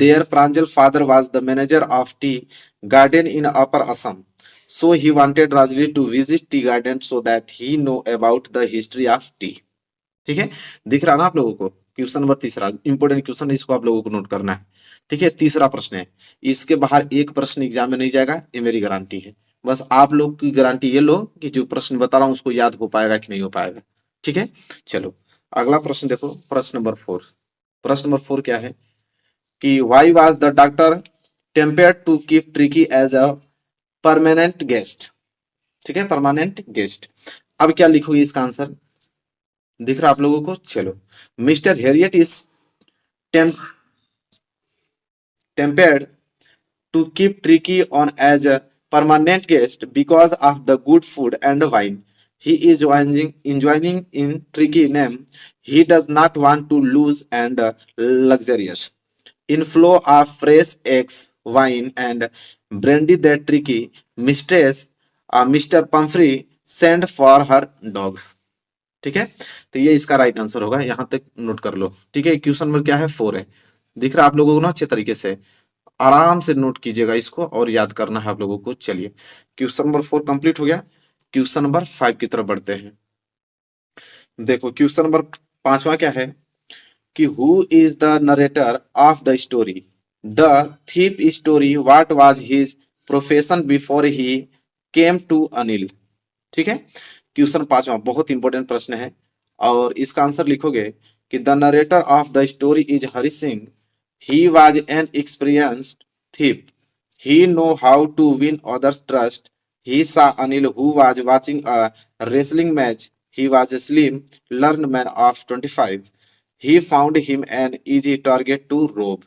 there. Pranjal father was the manager of tea garden in Upper Assam, so he wanted Rajveer to visit tea garden so that he know about the history of tea. ठीक है, दिख रहा ना आप लोगों को. Question number तीसरा important question, इसको आप लोगों को नोट करना है. ठीक है, तीसरा प्रश्न है, इसके बाहर एक प्रश्न एग्जाम में नहीं जाएगा, ये मेरी गारंटी है. बस आप लोग की गारंटी ये लो कि जो प्रश्न बता रहा हूं उसको याद हो पाएगा कि नहीं हो पाएगा. ठीक है, चलो अगला प्रश्न देखो, प्रश्न नंबर 4. प्रश्न नंबर 4 क्या है कि why was the doctor tempted to keep Tricki as a permanent guest. ठीक है, परमानेंट गेस्ट. अब क्या लिखोगे इसका आंसर, दिख रहा आप लोगों को. चलो, Mr Herriot is tempted to keep Tricki on as a permanent guest because of the good food and wine he is enjoying in tricky name. He does not want to lose and luxurious inflow of fresh eggs, wine and brandy that tricky mistress Mr. Pumphrey sent for her dog. ठीक है, तो ये इसका right answer होगा. यहां तक note कर लो. ठीक है, क्वेश्चन नंबर क्या है, 4 है. दिख रहा आप लोगों को ना, अच्छे तरीके से आराम से नोट कीजिएगा इसको और याद करना है आप लोगों को. चलिए, क्वेश्चन नंबर 4 कंप्लीट हो गया. क्वेश्चन नंबर 5 की तरफ बढ़ते हैं. देखो क्वेश्चन नंबर 5वां क्या है कि who is the narrator of the story. The thief story, what was his profession before he came to Anil. ठीक है, क्वेश्चन 5वां बहुत इंपॉर्टेंट प्रश्न है और इसका आंसर लिखोगे कि the narrator of the story is Hari Singh. He was an experienced thief. He know how to win others' trust. He saw Anil who was watching a wrestling match. He was a slim, learned man of 25. He found him an easy target to rob.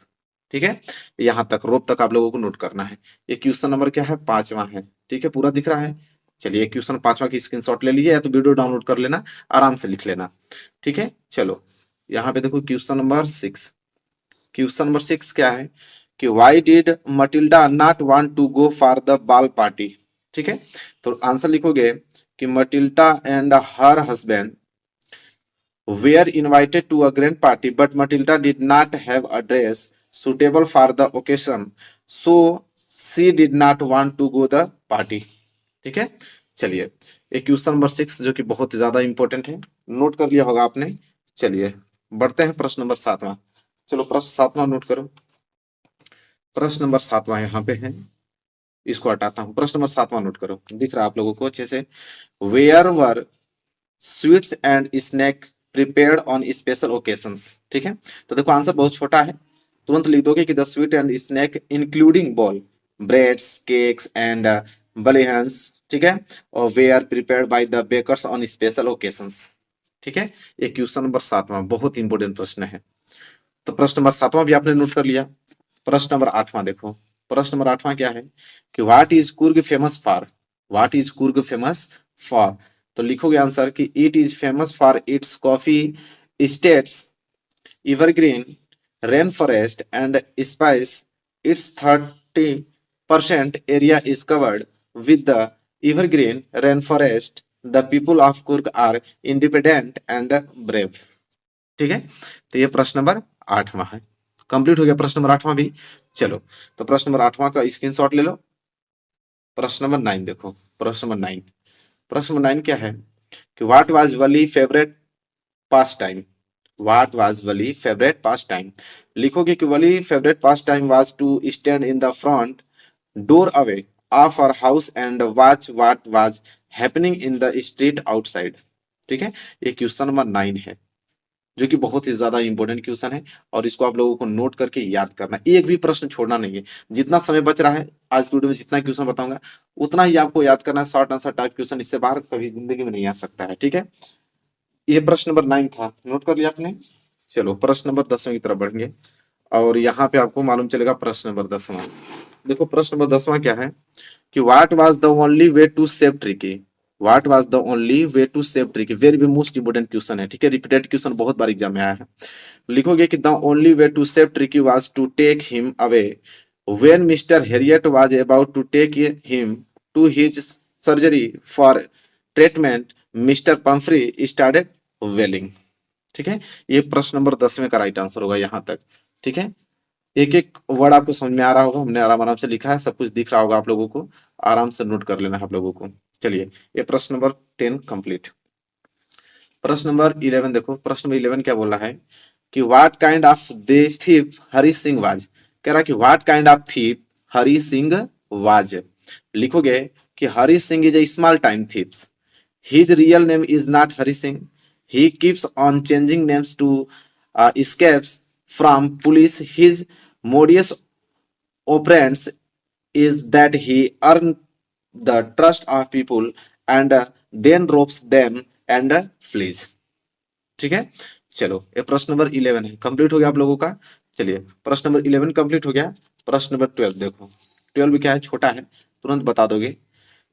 ठीक है, यहां तक रोब तक आप लोगों को note करना है. ये क्वेश्चन नंबर क्या है, 5वां है. ठीक है, पूरा दिख रहा है. चलिए, क्वेश्चन 5वां की स्क्रीनशॉट ले लीजिए या तो वीडियो डाउनलोड कर लेना, आराम से लिख लेना. ठीक है, चलो यहाँ पे देखो क्वेश्चन नंबर 6. क्वेश्चन नंबर 6 क्या है कि why did Matilda not want to go for the ball party. ठीक है, तो आंसर लिखोगे कि Matilda and her husband were invited to a grand party but Matilda did not have a dress suitable for the occasion, so she did not want to go the party. ठीक है, चलिए एक question number 6 जो कि बहुत ज्यादा important है, note कर लिया होगा आपने. चलिए बढ़ते हैं प्रश्न नंबर 7वां. चलो प्रश्न 7वां नोट करो. प्रश्न नंबर 7वां यहाँ पे है, इसको हटाता हूं. प्रश्न नंबर 7वां नोट करो, दिख रहा आप लोगों को अच्छे से. Where were sweets and snack prepared on special occasions. ठीक है, तो देखो आंसर बहुत छोटा है तुरंत लिख दोगे कि the sweet and snack including बॉल ब्रेड्स केक्स एंड बलिहंस, ठीक है, और they are prepared by the bakers on special occasions. ठीक है, ये क्वेश्चन नंबर 7वां बहुत इंपॉर्टेंट प्रश्न है। तो प्रश्न नंबर 7वां भी आपने नोट कर लिया। प्रश्न नंबर 8वां देखो, प्रश्न नंबर 8वां क्या है कि what is Coorg famous for, what is Coorg famous for. तो लिखोगे आंसर कि it is famous for its coffee states evergreen rainforest and spice. Its 30% area is covered with the evergreen rainforest. The people of Kurg are independent and brave. ठीक है, तो ये प्रश्न number 8वां है। Complete हो गया प्रश्न नंबर 8वां भी। चलो, तो प्रश्न नंबर 8वां का स्क्रीनशॉट ले लो। प्रश्न नंबर 9 देखो, प्रश्न नंबर 9, प्रश्न नंबर 9 क्या है कि what was Wali favourite pass time, What was Wali favorite pastime? लिखोगे कि Wali favorite pastime was to stand in the front doorway of our house and watch what was happening in the street outside. ठीक है, ये question number 9 है जो कि बहुत ही ज्यादा इंपॉर्टेंट क्वेश्चन है और इसको आप लोगों को नोट करके याद करना, एक भी प्रश्न छोड़ना नहीं है। जितना समय बच रहा है आज की वीडियो में जितना क्वेश्चन बताऊंगा उतना ही आपको याद करना है। शॉर्ट आंसर टाइप क्वेश्चन, इससे बाहर कभी जिंदगी में नहीं आ सकता है। ठीक है, ये प्रश्न नंबर 9 था, नोट कर लिया आपने। चलो प्रश्न नंबर 10वें की तरफ बढ़ेंगे और यहाँ पे आपको मालूम चलेगा प्रश्न नंबर 10वां। देखो प्रश्न नंबर 10वां क्या है कि what was the only way to save Tricky, what was the only way to save Tricky. Very very most important question है। ठीक है, रिपीटेड क्वेश्चन बहुत बार एग्जाम में आया है। लिखोगे कि the only way to save Tricki was to take him away when Mr Herriot was about to take him to his surgery for treatment Mr Pumphrey started wailing. ठीक है, ये प्रश्न नंबर 10वें का राइट आंसर होगा यहाँ तक। ठीक है, एक एक वर्ड आपको समझ में आ रहा होगा, हमने आराम आराम से लिखा है, सब कुछ दिख रहा होगा आप लोगों को, आराम से नोट कर लेना है आप लोगों को। चलिए, ये प्रश्न नंबर 10 कंप्लीट। प्रश्न नंबर 11 देखो, प्रश्न नंबर 11 क्या बोला है कि what kind of the thief Hari Singh was. कह रहा कि what kind of thief Hari Singh was. लिखोगे कि Hari Singh is a small time thieves, his real name is not Hari Singh, he keeps on changing names to escapes from police. His modus operandi is that he earns the trust of people and then robs them and flees. ठीक है, चलो ये प्रश्न number 11 है, complete हो गया आप लोगों का। चलिए प्रश्न नंबर 11 कंप्लीट हो गया। प्रश्न नंबर 12 देखो, 12 भी क्या है, छोटा है, तुरंत बता दोगे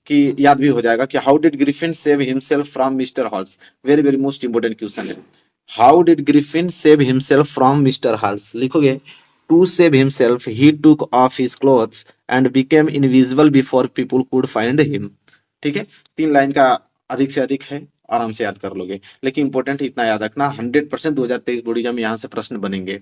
कि याद भी हो जाएगा कि how did Griffin save himself from Mr Halls. Very very most important question है। How did Griffin save himself from Mr Halls. लिखोगे to save himself he took off his clothes and became invisible before people could find him. ठीक है, 3 line का अधिक से अधिक है, आराम से याद कर लोगे, लेकिन इंपॉर्टेंट इतना याद रखना 100% 2023 बोर्ड एग्जाम में यहाँ से प्रश्न बनेंगे।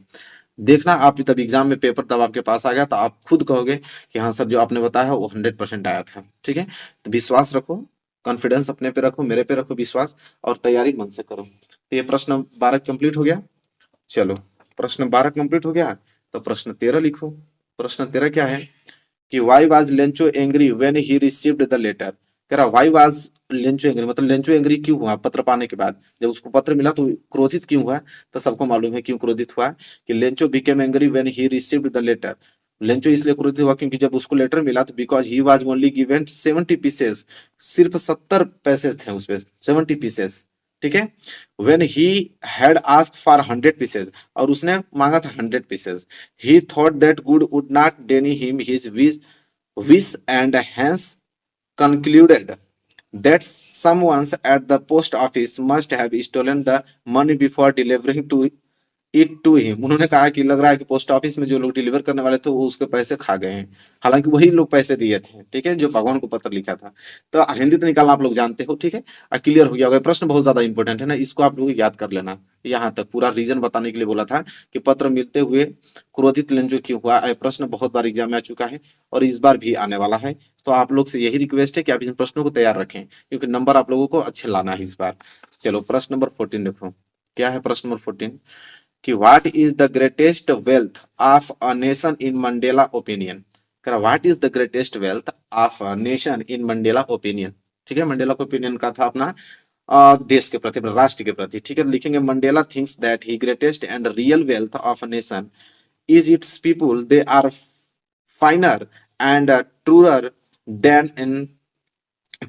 देखना आप तब एग्जाम में पेपर तब आपके पास आ गया तो आप खुद कहोगे कि हाँ सर जो आपने बताया वो 100% आया था। ठीक है, तो विश्वास रखो, कॉन्फिडेंस अपने पे रखो, मेरे पे रखो विश्वास, और तैयारी मन से करो। तो ये प्रश्न 12 कंप्लीट हो गया। चलो प्रश्न 12 कंप्लीट हो गया, तो प्रश्न 13 लिखो। प्रश्न 13 क्या है कि why was Lencho angry when he received the letter. कह रहा वाई वाज लेंचो एंग्री, मतलब लेंचो एंग्री क्यों हुआ पत्र पाने के बाद, जब उसको पत्र मिला तो क्रोधित क्यों हुआ। तो सबको मालूम है क्यों क्रोधित हुआ कि Lencho became angry when he received the letter. Lencho इसलिए क्रोधित हुआ क्योंकि जब उसको लेटर मिला तो because he was only given 70 pieces, सिर्फ 70 पैसे थे उसपे, 70 पीसेस। ठीक है, when he had asked for 100 pieces, और उसने मांगा था 100 pieces. He thought that God would not deny him his wish and hence concluded that someone at the post office must have stolen the money before delivering to it to him। उन्होंने कहा कि लग रहा है कि post office में जो लोग डिलीवर करने वाले थे वो उसके पैसे खा गए हैं, हालांकि वही लोग पैसे दिए थे। ठीक है, जो भगवान को पत्र लिखा था। तो हिंदी तो निकालना आप लोग जानते हो। ठीक है, क्लियर हो गया होगा। प्रश्न बहुत ज्यादा इंपॉर्टेंट है ना, इसको आप लोग याद कर लेना। यहाँ तक पूरा रीजन बताने के लिए बोला था कि पत्र मिलते हुए क्रोधित लेंचो क्यों हुआ। प्रश्न बहुत बार एग्जाम में आ चुका है और इस बार भी आने वाला है, तो आप लोग से यही रिक्वेस्ट है कि आप इन प्रश्नों को तैयार रखें क्योंकि नंबर आप लोगों को अच्छे लाना है इस बार। चलो प्रश्न नंबर 14 देखो, क्या है प्रश्न नंबर 14 कि what is the greatest wealth of a nation in Mandela opinion. What is the greatest wealth of a nation in Mandela opinion. ठीक है, मंडेला का ओपिनियन का था अपना देश के प्रति, अपने राष्ट्र के प्रति। ठीक है, लिखेंगे Mandela thinks that he greatest and real wealth of a nation is its people, they are finer and truer than in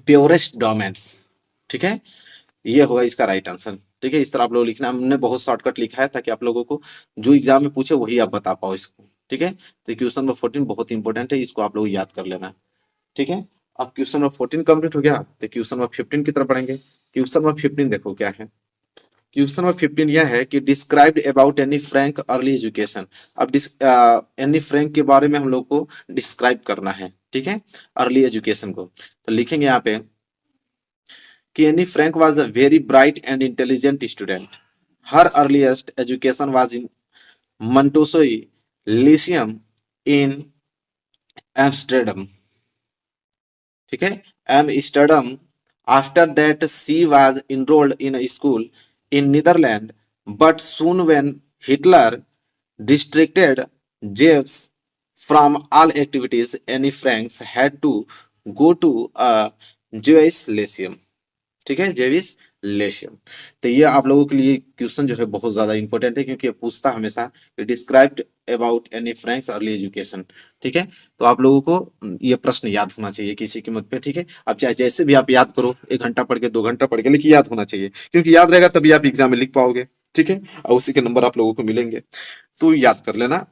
purest domains. ठीक है, ये होगा इसका राइट आंसर। ठीक है, इस तरह आप लोग लिखना, हमने बहुत शॉर्टकट लिखा है ताकि आप लोगों को जो एग्जाम में पूछे वही आप बता पाओ इसको। ठीक है, तो क्वेश्चन नंबर 14 बहुत इंपॉर्टेंट है, इसको आप लोग याद कर लेना। ठीक है, अब क्वेश्चन नंबर 14 कंप्लीट हो गया, तो क्वेश्चन नंबर 15 की तरफ बढ़ेंगे। क्वेश्चन नंबर 15 देखो क्या है। क्वेश्चन नंबर 15 यह है कि describe about Anne Frank early education. अब एनी फ्रैंक के बारे में हम लोग को डिस्क्राइब करना है। ठीक है, अर्ली एजुकेशन को तो लिखेंगे यहाँ पे कि Anne Frank was a very bright and intelligent student. Her earliest education was in Montessori Lyceum in Amsterdam. ठीक है, Amsterdam. After that, she was enrolled in a school in Netherlands, but soon when Hitler restricted Jews from all activities, Anne Frank had to go to a Jewish lyceum. ठीक है, Jewish लेशियम। तो ये आप लोगों के लिए क्वेश्चन जो है बहुत ज्यादा इंपॉर्टेंट है, क्योंकि ये पूछता हमेशा described about any Franks early education. ठीक है, तो आप लोगों को ये प्रश्न याद होना चाहिए किसी कीमत पे। ठीक है, अब चाहे जैसे भी आप याद करो, 1 घंटा पढ़ के 2 घंटा पढ़ के, लेकिन याद होना चाहिए, क्योंकि याद रहेगा तभी आप एग्जाम में लिख पाओगे। ठीक है, और उसी के नंबर आप लोगों को मिलेंगे, तो याद कर लेना।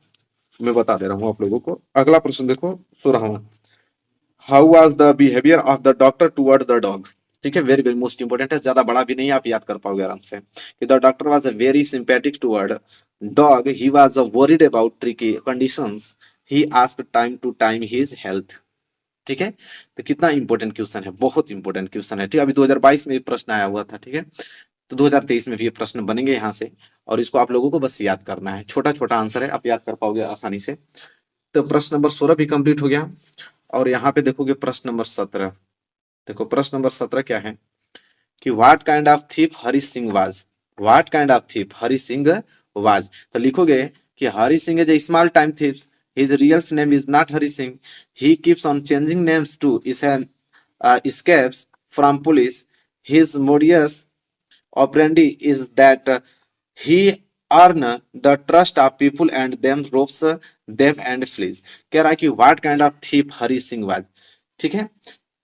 मैं बता दे रहा हूँ आप लोगों को। अगला प्रश्न देखो, 16वां। How was the behaviour of the doctor toward the dog. ठीक है, वेरी वेरी मोस्ट इंपोर्टेंट है, ज्यादा बड़ा भी नहीं, आप याद कर पाओगे आराम से। कि the doctor was a very sympathetic toward dog, he was worried about Tricky conditions, he asked time to time his health. ठीक है, तो कितना इंपॉर्टेंट क्वेश्चन है, बहुत इंपॉर्टेंट क्वेश्चन है। ठीक है, अभी 2022 में प्रश्न आया हुआ था। ठीक है, तो 2023 में भी ये प्रश्न बनेंगे यहाँ से, और इसको आप लोगों को बस याद करना है। छोटा छोटा आंसर है, आप याद कर पाओगे आसानी से। तो प्रश्न नंबर 16 भी कंप्लीट हो गया, और यहाँ पे देखोगे प्रश्न नंबर 17। देखो प्रश्न नंबर 17 क्या है कि what kind of thief Hari Singh was. What kind of thief Hari Singh was, तो लिखोगे कि Hari Singh is a small time thief, his real name is not Hari Singh, he keeps on changing names to escapes from police, his modus operandi is that he earn the trust of people and them robs them and flees। कह रहा है कि what kind of thief Hari Singh was. ठीक है,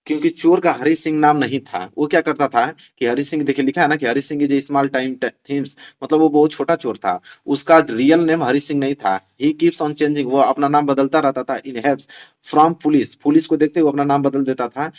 क्योंकि चोर का हरि सिंह नाम नहीं था, वो क्या करता था कि हरि सिंह, देखिए लिखा है ना कि Hari Singh is small time themes, मतलब वो बहुत छोटा चोर था, उसका रियल नेम हरि सिंह नहीं था। ही कीप्स ऑन चेंजिंग, वो अपना नाम बदलता रहता था। In helps from police, police को देखते हुए अपना नाम बदल देता था।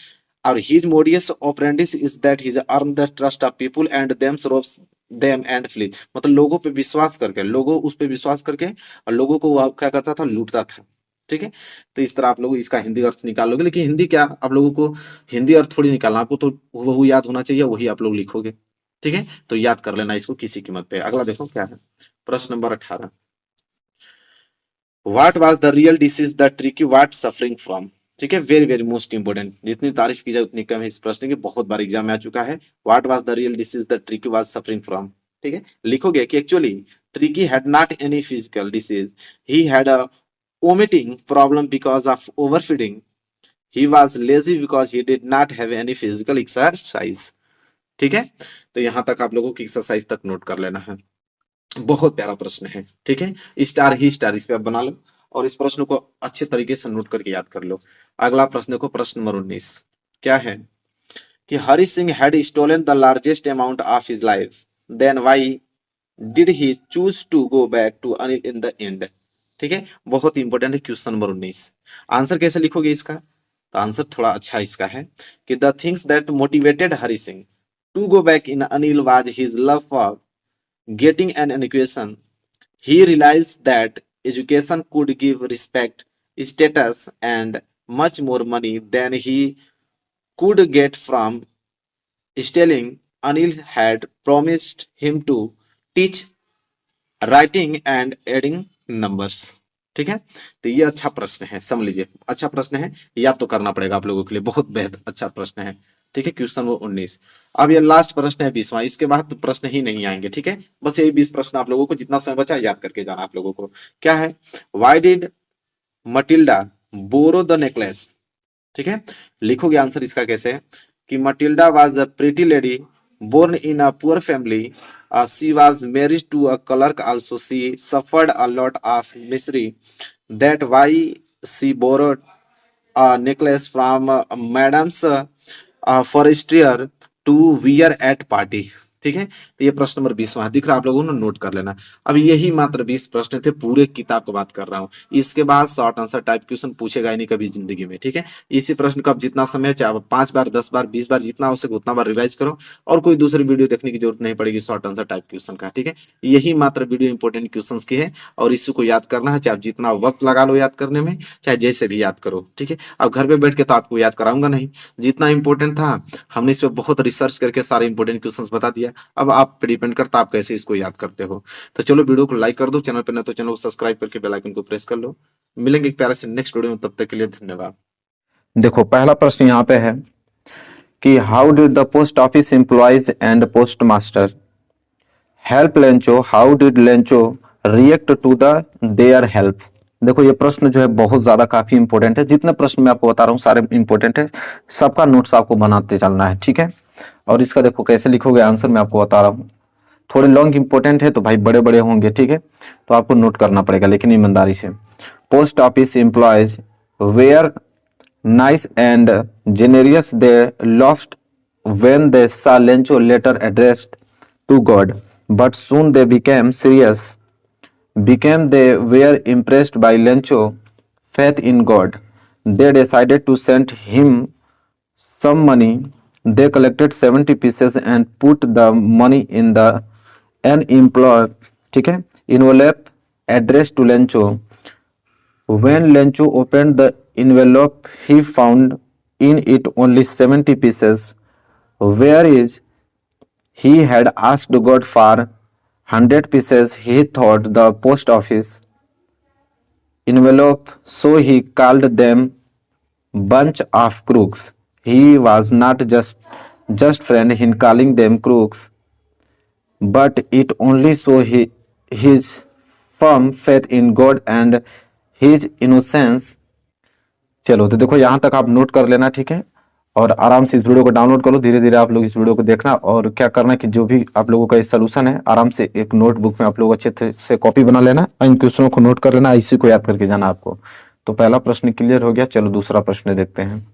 और his modus operandi is that he earn the trust of people and them robs them and flee, मतलब लोगों पे विश्वास करके, लोगों उस पे विश्वास करके और लोगों को वो क्या करता था, लूटता था। ठीक है, तो इस तरह आप लोग इसका हिंदी अर्थ निकाल लोगे, लेकिन हिंदी क्या, आप लोगों को हिंदी अर्थ थोड़ी निकालना, आपको तो वो याद होना चाहिए, वही आप लोग लिखोगे। ठीक है, तो याद कर लेना इसको किसी कीमत पे। अगला देखो क्या है, प्रश्न number 18। What was the real disease the Tricky was suffering from. ठीक है, वेरी वेरी मोस्ट इंपोर्टेंट, जितनी तारीफ की जाए उतनी कम है इस प्रश्न की, बहुत बार एग्जाम में आ चुका है। What was the real disease the tricky was suffering from. ठीक है, लिखोगे कि actually tricky had not any physical disease, he had a vomiting problem because of overfeeding, he was lazy because he did not have any physical exercise। ठीक है, तो यहां तक आप लोगों की एक्सरसाइज तक नोट कर लेना है। बहुत प्यारा प्रश्न है। ठीक है, स्टार ही स्टार इस पे आप बना लो, और इस प्रश्न को अच्छे तरीके से नोट करके याद कर लो। अगला प्रश्न देखो, प्रश्न नंबर 19 क्या है कि Hari Singh had stolen the largest amount of his life, then why did he choose to go back to Anil in the end. ठीक है, बहुत इंपॉर्टेंट है क्वेश्चन नंबर 19। आंसर कैसे लिखोगे इसका, तो आंसर थोड़ा अच्छा इसका है कि the things that motivated Hari Singh to go back in Anil was his love for getting an education, he realized that education could give respect, status and much more money than he could get from stealing। Anil had promised him to teach writing and adding numbers। ठीक है, तो ये अच्छा प्रश्न है, समझ लीजिए, अच्छा प्रश्न है, याद तो करना पड़ेगा आप लोगों के लिए, बहुत बेहद अच्छा प्रश्न है। ठीक है, क्वेश्चन वो 19। अब ये लास्ट प्रश्न है 20वां, इसके बाद तो प्रश्न ही नहीं आएंगे। ठीक है, बस यही 20 प्रश्न आप लोगों को, जितना समय बचा याद करके जाना आप लोगों को। क्या है, why did Matilda borrow the necklace. ठीक है, लिखोगे आंसर इसका कैसे कि Matilda was the pretty lady Born in a poor family, she was married to a clerk also. She suffered a lot of misery. That why she borrowed a necklace from Madam's forestier to wear at party. ठीक है, तो ये प्रश्न number 20 वहां दिख रहा है, आप लोगों ने नोट कर लेना। अब यही मात्र 20 प्रश्न थे, पूरे किताब की बात कर रहा हूँ। इसके बाद शॉर्ट आंसर टाइप क्वेश्चन पूछेगा ही नहीं कभी जिंदगी में, ठीक है। इसी प्रश्न का आप जितना समय चाहे 5 बार 10 बार 20 बार जितना हो सके उतना बार रिवाइज करो, और कोई दूसरी वीडियो देखने की जरूरत नहीं पड़ेगी शॉर्ट आंसर टाइप क्वेश्चन का, ठीक है। यही मात्र वीडियो इंपॉर्टेंट क्वेश्चन की है, और इसी को याद करना है, चाहे आप जितना वक्त लगा लो याद करने में, चाहे जैसे भी याद करो, ठीक है। अब घर पे बैठ के तो आपको याद कराऊंगा नहीं, जितना इंपॉर्टेंट था हमने इस पर बहुत रिसर्च करके सारे इंपॉर्टेंट क्वेश्चंस बता दिया। अब आप पे डिपेंड करता है आप कैसे इसको याद करते हो। तो चलो वीडियो को लाइक कर दो, चैनल पर न तो चैनल को सब्सक्राइब करके बेल आइकन को प्रेस कर लो। मिलेंगे एक प्यारे से नेक्स्ट वीडियो में, तब तक के लिए धन्यवाद। देखो पहला प्रश्न यहाँ पे है कि how did the post office employees and post master help Lencho, how did Lencho react to the their help. देखो ये प्रश्न जो है बहुत ज्यादा काफी इंपॉर्टेंट है, जितने प्रश्न मैं आपको बता रहा हूँ सारे इंपॉर्टेंट है, सबका नोट्स आपको बनाते चलना है, ठीक है। और इसका देखो कैसे लिखोगे आंसर मैं आपको बता रहा हूँ, थोड़े लॉन्ग इंपॉर्टेंट है तो भाई बड़े बड़े होंगे, ठीक है, तो आपको नोट करना पड़ेगा लेकिन ईमानदारी से। Post office employees were nice and generous they laughed when they saw Lencho letter addressed to God, but soon they became serious. They were impressed by Lencho faith in God. They decided to send him some money. They collected 70 pieces and put the money in an envelope addressed to Lencho. When Lencho opened the envelope, he found in it only 70 pieces, whereas he had asked God for 100 pieces. He thought the post office envelope, so he called them bunch of crooks. He was not just friend in calling them crooks, but it only showed his firm faith in God and his innocence. चलो तो देखो यहाँ तक आप note कर लेना, ठीक है, और आराम से इस वीडियो को डाउनलोड करो। धीरे धीरे आप लोग इस वीडियो को देखना, और क्या करना कि जो भी आप लोगों का ये सोल्यूशन है आराम से एक नोटबुक में आप लोग अच्छे से कॉपी बना लेना, इन क्वेश्चनों को नोट कर लेना, इसी को याद करके जाना आपको। तो पहला प्रश्न क्लियर हो गया, चलो दूसरा प्रश्न देखते हैं।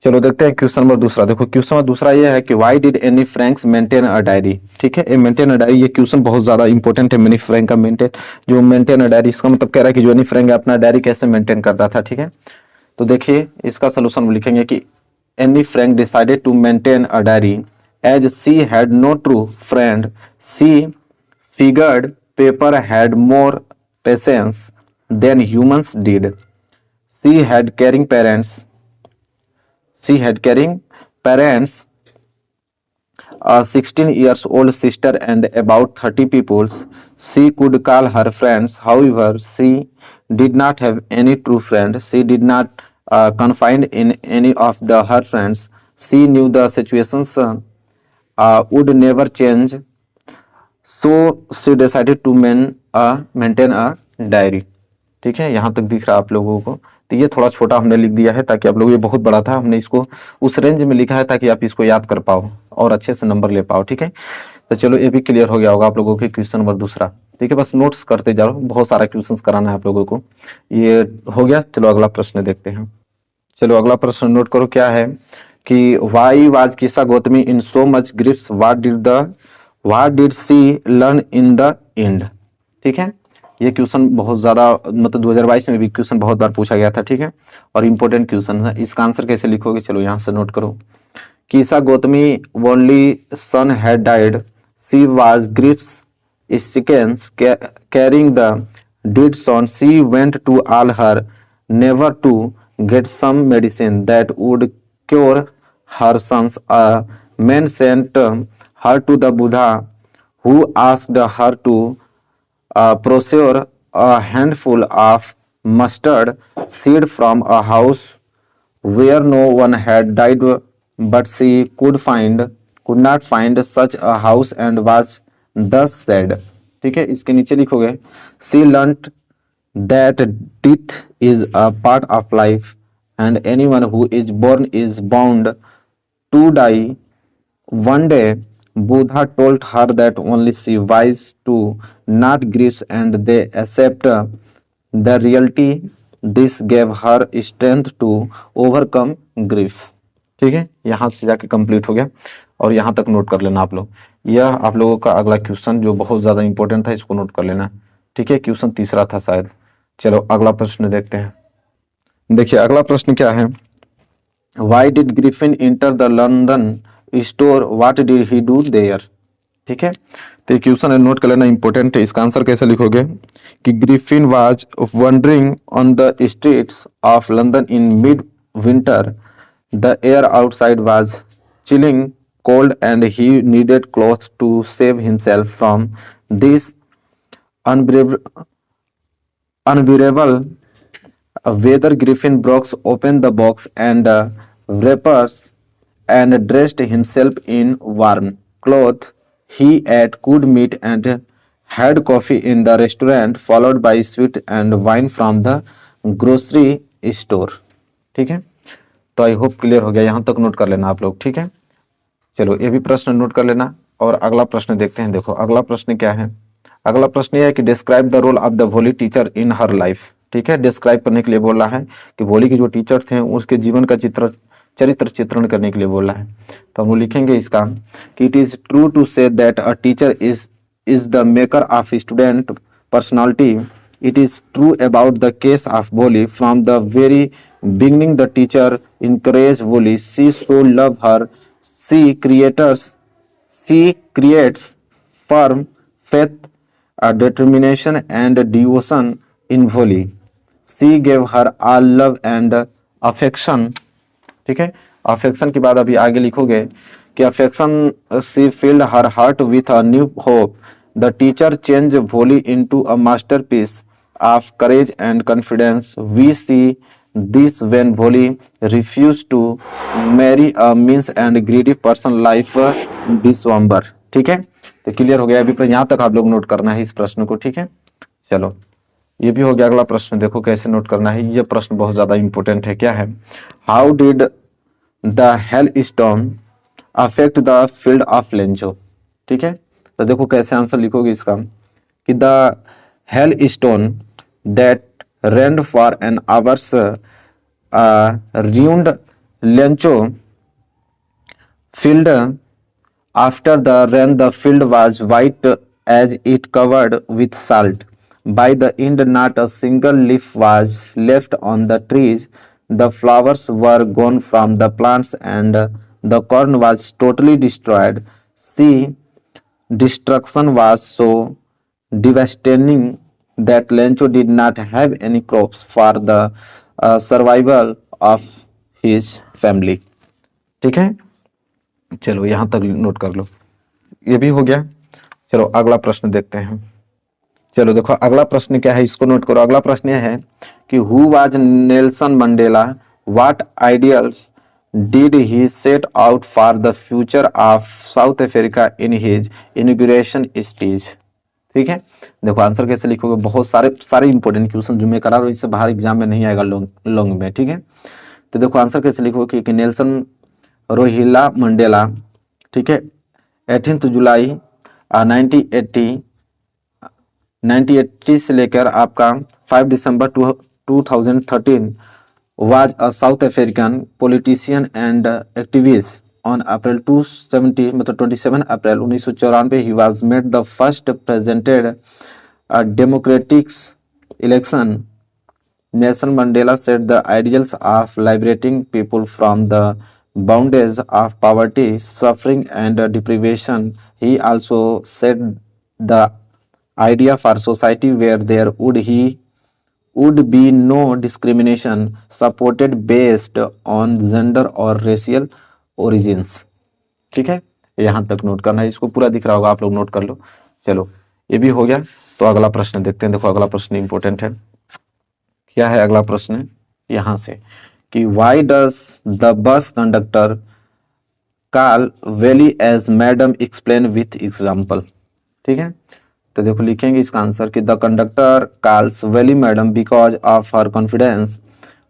चलो देखते हैं क्वेश्चन नंबर दूसरा। देखो क्वेश्चन नंबर दूसरा ये है कि why did any Franks maintain a diary, ठीक है। मेंटेन अ डायरी, ये क्वेश्चन बहुत ज्यादा इंपॉर्टेंट है। एनी फ्रैंक का मेंटेन अ डायरी, इसका मतलब कह रहा है कि जो एनी फ्रैंक अपना डायरी कैसे मेंटेन करता था, ठीक है। तो देखिए इसका सोल्यूशन लिखेंगे कि Anne Frank decided to maintain a diary as she had no true friend, she figured paper had more patience than humans did, she had caring parents, a 16 years old sister and about 30 people. She could call her friends. However, she did not have any true friend. She did not confide in any of her friends. She knew the situations would never change, so she decided to maintain a diary, ठीक है। यहाँ तक दिख रहा है आप लोगों को, तो ये थोड़ा छोटा हमने लिख दिया है ताकि आप लोग, ये बहुत बड़ा था, हमने इसको उस रेंज में लिखा है ताकि आप इसको याद कर पाओ और अच्छे से नंबर ले पाओ, ठीक है। तो चलो ये भी क्लियर हो गया होगा आप लोगों के क्वेश्चन नंबर दूसरा, ठीक है। बस नोट्स करते जाओ, बहुत सारा क्वेश्चन कराना है आप लोगों को, ये हो गया। चलो अगला प्रश्न देखते हैं। चलो अगला प्रश्न नोट करो, क्या है कि why was Kisa Gotami in so much grief, what did she learn in the end, ठीक है। ये क्वेश्चन बहुत ज्यादा, मतलब 2022 में भी क्वेश्चन बहुत बार पूछा गया था, ठीक है, और इंपॉर्टेंट क्वेश्चन है। इसका आंसर कैसे लिखोगे, चलो यहाँ से नोट करो। Kisa Gotami only son had died, she was grief stricken carrying the dead son, she went to all her neighbour to get some medicine that would cure her sons. A man sent her to the Buddha, who asked her to procure a handful of mustard seed from a house where no one had died, but she could not find such a house and was thus sad, ठीक है। इसके नीचे लिखोगे she learnt that death is a part of life and anyone who is born is bound to die one day. Buddha told her that only she wise to not griefs and they accept the reality. This gave her strength to overcome grief. ठीक है, यहाँ से जाके complete हो गया और यहाँ तक नोट कर लेना आप लोग। यह आप लोगों का अगला क्वेश्चन जो बहुत ज़्यादा इंपॉर्टेंट था, इसको नोट कर लेना। ठीक है, क्वेश्चन तीसरा था शायद। चलो अगला प्रश्न देखते हैं। देखिए अगला प्रश्न क्या है, why did Griffin enter the London store, what did he do their. ठीक है, तो क्वेश्चन है, नोट कर लेना, इंपॉर्टेंट है। इसका आंसर कैसे लिखोगे कि Griffin was wondering on the streets of London in mid winter, the air outside was chilling cold and he needed clothes to save himself from this unbearable weather. Griffin broke open the box and wrappers and dressed himself in warm clothes. He ate good meat and had coffee in the restaurant, followed by sweet and wine from the grocery store. ठीक है, तो I hope clear हो गया, यहाँ तक note कर लेना आप लोग। ठीक है, चलो ये भी प्रश्न नोट कर लेना और अगला प्रश्न देखते हैं। देखो अगला प्रश्न क्या है, अगला प्रश्न यह है कि describe the role of the Bholi teacher in her life. ठीक है, डिस्क्राइब करने के लिए बोला है कि भोली के जो टीचर थे उसके जीवन का चरित्र चित्रण करने के लिए बोला है। तो हम लोग लिखेंगे इसका कि it is true to say that a teacher is the maker of student personality. It is true about the case of Boli. From the very beginning, the teacher encouraged Boli. She so loved her. She creates firm faith, determination, and devotion in Boli. She gave her all love and affection. ठीक है, affection के बाद अभी आगे लिखोगे कि affection C filled her heart with a new hope. The teacher changed Boli into a masterpiece of courage and confidence. We see this when Boli refused to marry a mean and greedy person like Biswambar. ठीक है, तो clear हो गया अभी, पर यहाँ तक आप लोग नोट करना है इस प्रश्न को। ठीक है, चलो ये भी हो गया। अगला प्रश्न देखो कैसे नोट करना है, ये प्रश्न बहुत ज्यादा इंपॉर्टेंट है। क्या है, how did the hail stone affect the field of Lencho. ठीक है, तो देखो कैसे आंसर लिखोगे इसका कि the hail stone that rained for an hours ruined Lencho field. After the rain, the field was white as it covered with salt. By the end, not a single leaf was left on the trees. The flowers were gone from the plants and the corn was totally destroyed. See, destruction was so devastating that Lencho did not have any crops for the survival of his family. ठीक है, चलो यहाँ तक note कर लो, ये भी हो गया। चलो अगला प्रश्न देखते हैं। चलो देखो अगला प्रश्न क्या है, इसको नोट करो। अगला प्रश्न यह है कि who was Nelson Mandela, what ideals did he set out for the future of south Africa in his inauguration speech. ठीक है, देखो आंसर कैसे लिखोगे, बहुत सारे इंपॉर्टेंट क्वेश्चन जो मैं करा रहा हूँ इससे बाहर एग्जाम में नहीं आएगा लॉन्ग में। ठीक है, तो देखो आंसर कैसे लिखोगे कि नेल्सन रोहिला मंडेला, ठीक है, 18 जुलाई 1980 से लेकर आपका 5 दिसंबर 2013 was a South African politician and activist. On April 270 मतलब 27 अप्रैल 1994 he was made the first presented democratic election. Nelson Mandela set the ideals of liberating people from the bondage of poverty, suffering and deprivation. He also set the idea for society where there would be no discrimination supported based on gender or racial origins. ठीक है, यहाँ तक note करना है, इसको पूरा दिख रहा होगा, आप लोग नोट कर लो। चलो ये भी हो गया, तो अगला प्रश्न देखते हैं। देखो अगला प्रश्न इंपॉर्टेंट है। क्या है अगला प्रश्न यहाँ से कि why does the bus conductor call Valli as madam, explain with example. ठीक है, तो देखो लिखेंगे इसका आंसर कि the conductor calls Valli madam because of her confidence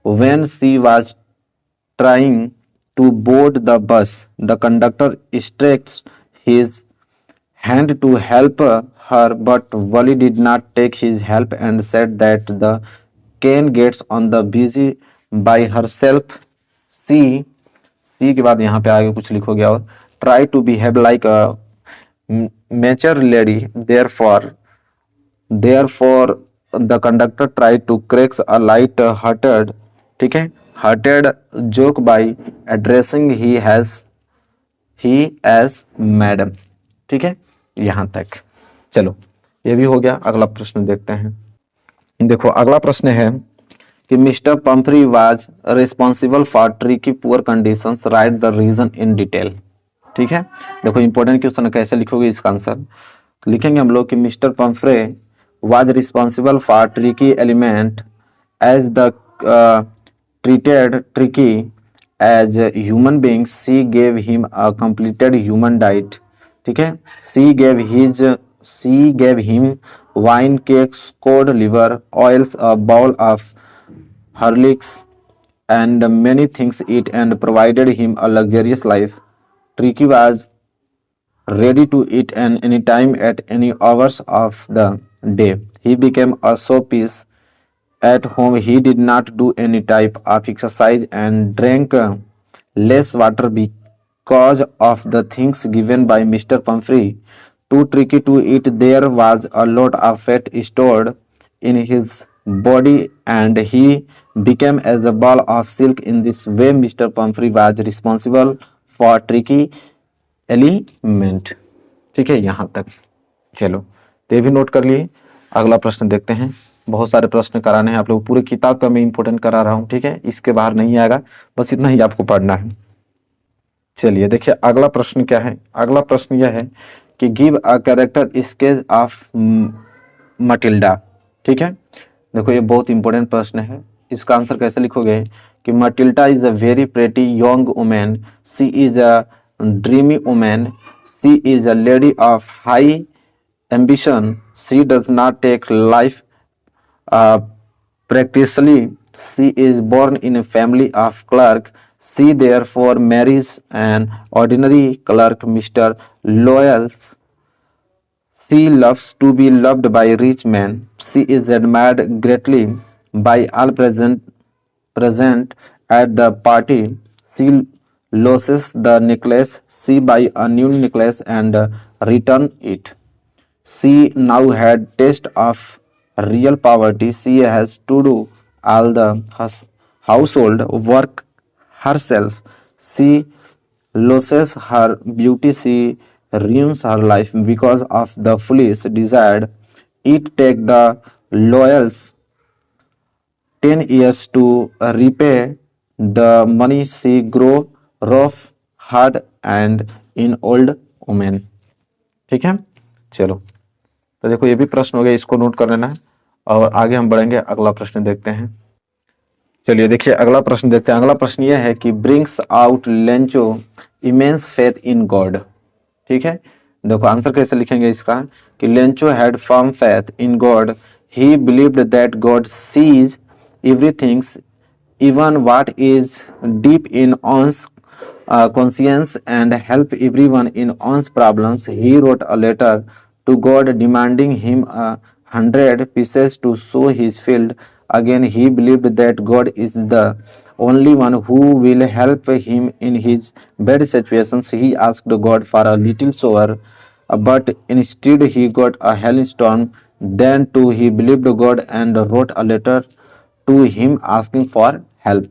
when she was trying to board the bus. The conductor stretched his hand to help her, but Wally did not take his help and said that the cane gets on the busy by herself. सी के बाद यहाँ पे आगे कुछ लिखोगे और try to behave like a mature lady. Therefore the conductor tried to crack a light hearted, ठीक है, hearted joke by addressing he as madam. ठीक है, यहां तक। चलो ये भी हो गया। अगला प्रश्न देखते हैं। देखो अगला प्रश्न है कि mister Pumphrey was responsible for Tricki poor conditions, write the reason in detail. ठीक है, देखो इंपॉर्टेंट क्वेश्चन कैसे लिखोगे इसका आंसर लिखेंगे हम लोग कि mister Pumphrey was responsible for Tricki element as the treated Tricky as a human being. She gave him a completed human diet. ठीक है, she gave him wine, cakes, cod liver, oils, a bowl of Horlicks, and many things eat, and provided him a luxurious life. Tricky was ready to eat any time at any hours of the day. He became a showpiece. At home, he did not do any type of exercise and drank less water because of the things given by Mr. Pumphrey. Too tricky to eat, there was a lot of fat stored in his body and he became as a ball of silk. In this way, Mr. Pumphrey was responsible for tricky element. ठीक है, यहाँ तक। चलो तो ये भी note कर लिए। अगला प्रश्न देखते हैं। बहुत सारे प्रश्न कराने हैं आप लोग, पूरी किताब का मैं इंपोर्टेंट करा रहा हूं। ठीक है, इसके बाहर नहीं आएगा, बस इतना ही आपको पढ़ना है। चलिए देखिए अगला प्रश्न क्या है। अगला प्रश्न यह है कि give a character sketch of Matilda. ठीक है, देखो ये बहुत इंपॉर्टेंट प्रश्न है। इसका आंसर कैसे लिखोगे कि Matilda is a very pretty young women, she is a dreamy women, she is a lady of high ambition, she does not take life practically, she is born in a family of clerk, she therefore marries an ordinary clerk, Mr. Loyals. She loves to be loved by rich men, she is admired greatly by all present at the party, she loses the necklace, she buy a new necklace and return it. She now had taste of real poverty. She has to do all the household work herself. She loses her beauty. She ruins her life because of the foolish desire. It take the Loyals 10 years to repay the money. She grow rough, hard and in old woman. ठीक है, चलो तो देखो ये भी प्रश्न हो गया, इसको नोट कर लेना है और आगे हम बढ़ेंगे। अगला प्रश्न देखते हैं। चलिए देखिए अगला प्रश्न देखते हैं। अगला प्रश्न यह है कि brings out Lencho immense faith in God. ठीक है, देखो आंसर कैसे लिखेंगे इसका कि Lencho had firm faith in God, he believed that God sees everything even what is deep in one's conscience and help everyone in one's problems. He wrote a letter to God demanding him 100 pieces to sow his field. Again, he believed that God is the only one who will help him in his bad situations. He asked God for a little shower, but instead he got a hailstorm. Then too he believed God and wrote a letter to him asking for help.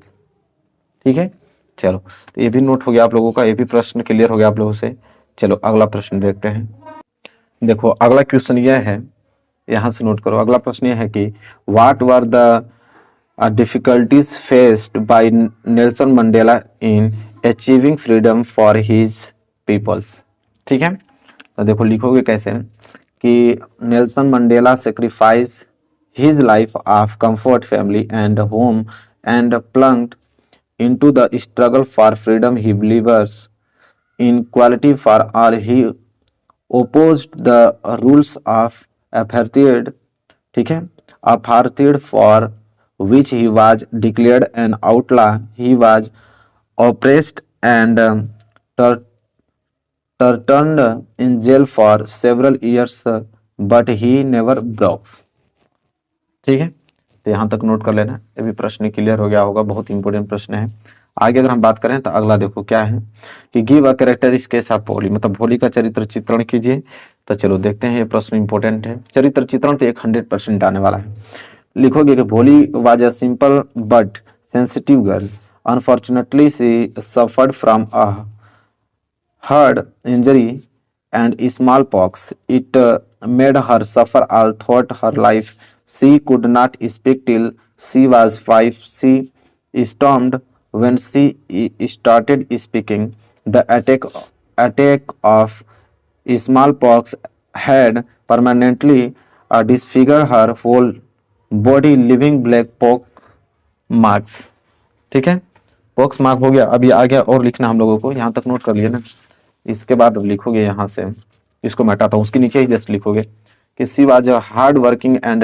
ठीक है, चलो तो ये भी note हो गया आप लोगों का, ये भी प्रश्न क्लियर हो गया आप लोगों से। चलो अगला प्रश्न देखते हैं। देखो अगला क्वेश्चन यह है, यहाँ से नोट करो। अगला प्रश्न यह है कि what were the difficulties faced by Nelson Mandela in achieving freedom for his peoples. ठीक है, तो देखो लिखोगे कैसे कि Nelson Mandela sacrifice his life of comfort, family and home and plunged into the struggle for freedom. He believes in equality for all. He opposed the rules of apartheid, ठीक है, apartheid for which he was declared an outlaw. He was oppressed and turned in jail for several years, but he never broke. ठीक है, तो यहाँ तक note कर लेना। ये भी प्रश्न क्लियर हो गया होगा, बहुत इंपॉर्टेंट प्रश्न है। आगे अगर हम बात करें तो अगला देखो क्या है कि गिव अ कैरेक्टरिस्टिक्स ऑफ भोली, मतलब भोली का चरित्र चित्रण कीजिए। तो चलो देखते हैं, ये प्रश्न इंपॉर्टेंट है। चरित्र चित्रण तो 100% आने वाला है। लिखोगे कि भोली was a simple but sensitive girl, unfortunately she suffered from a heart injury and smallpox. It made her suffer all throughout her life. She could not speak till she was 5. She stormed when she started speaking. The attack of smallpox had permanently disfigured her whole body, leaving black pox marks. ठीक है, box mark हो गया। अभी आ गया और लिखना हम लोगों को, यहाँ तक नोट कर लिए ना। इसके बाद लिखोगे यहाँ से, इसको मैं हटाता हूँ, उसके नीचे ही जस्ट लिखोगे कि she was a hard working and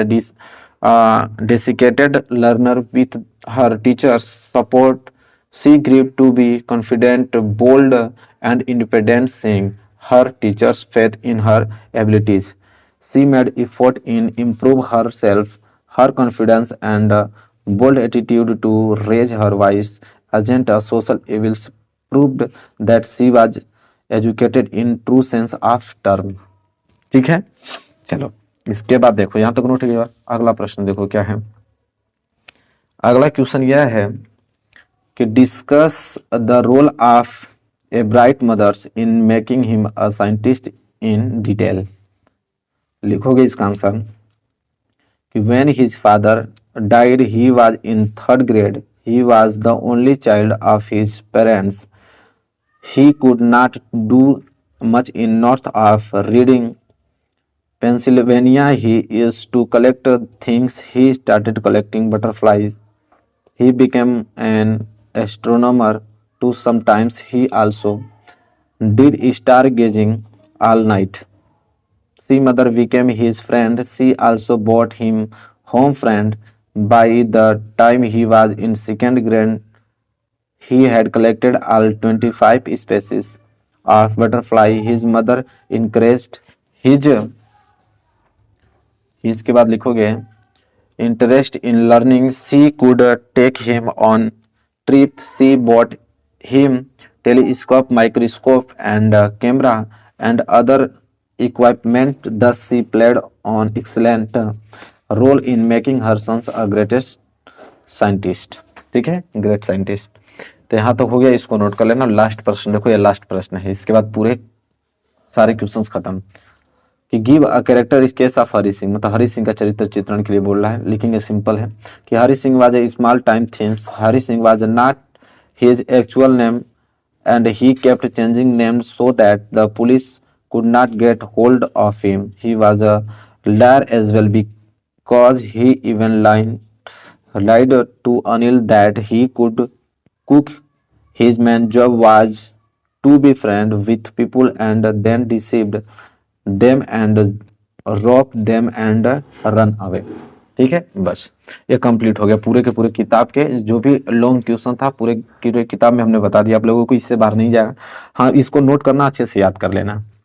dedicated learner with her teacher's support she grew to be confident bold and independent saying her teacher's faith in her abilities she made effort in improve her self her confidence and bold attitude to raise her voice against a social evils proved that she was educated in true sense of term. ठीक है, चलो इसके बाद देखो, यहाँ तक note किया। अगला प्रश्न देखो क्या है। अगला क्वेश्चन यह है कि discuss the role of a bright mothers in making him a scientist in detail. लिखोगे इसका आंसर कि when his father died he was in 3rd grade. He was the only child of his parents. He could not do much in north of Reading, Pennsylvania. He used to collect things. He started collecting butterflies. He became an astronomer too. Sometimes he also did stargazing all night. His mother became his friend. She also bought him home friend. By the time he was in 2nd grade, he had collected all 25 species of butterfly. His mother encouraged his इसके बाद लिखोगे interest in learning. She could take him on trip. She bought him telescope, microscope, and camera and other equipment. Thus she played an excellent role in making her sons a greatest scientist. ठीक है, great scientist. तो यहाँ तक हो गया, इसको note कर लेना। लास्ट प्रश्न देखो, ये लास्ट प्रश्न है, इसके बाद पूरे सारे क्वेश्चंस खत्म। कि give a character sketch of Hari Singh, मतलब हरी सिंह का चरित्र चित्रण के लिए बोल रहा है। लिखेंगे सिंपल है कि Hari Singh was a small time thieves. Hari Singh was not his actual name and he kept changing names so that the police could not get hold of him. He was a liar as well because he even lied to Anil that he could cook. His main job was to be friend with people and then deceived them and rob them and run away. ठीक है, बस ये complete हो गया पूरे के पूरे किताब के जो भी लॉन्ग क्वेश्चन था पूरे की किताब में हमने बता दिया आप लोगों को, इससे बाहर नहीं जाएगा। हाँ, इसको नोट करना, अच्छे से याद कर लेना।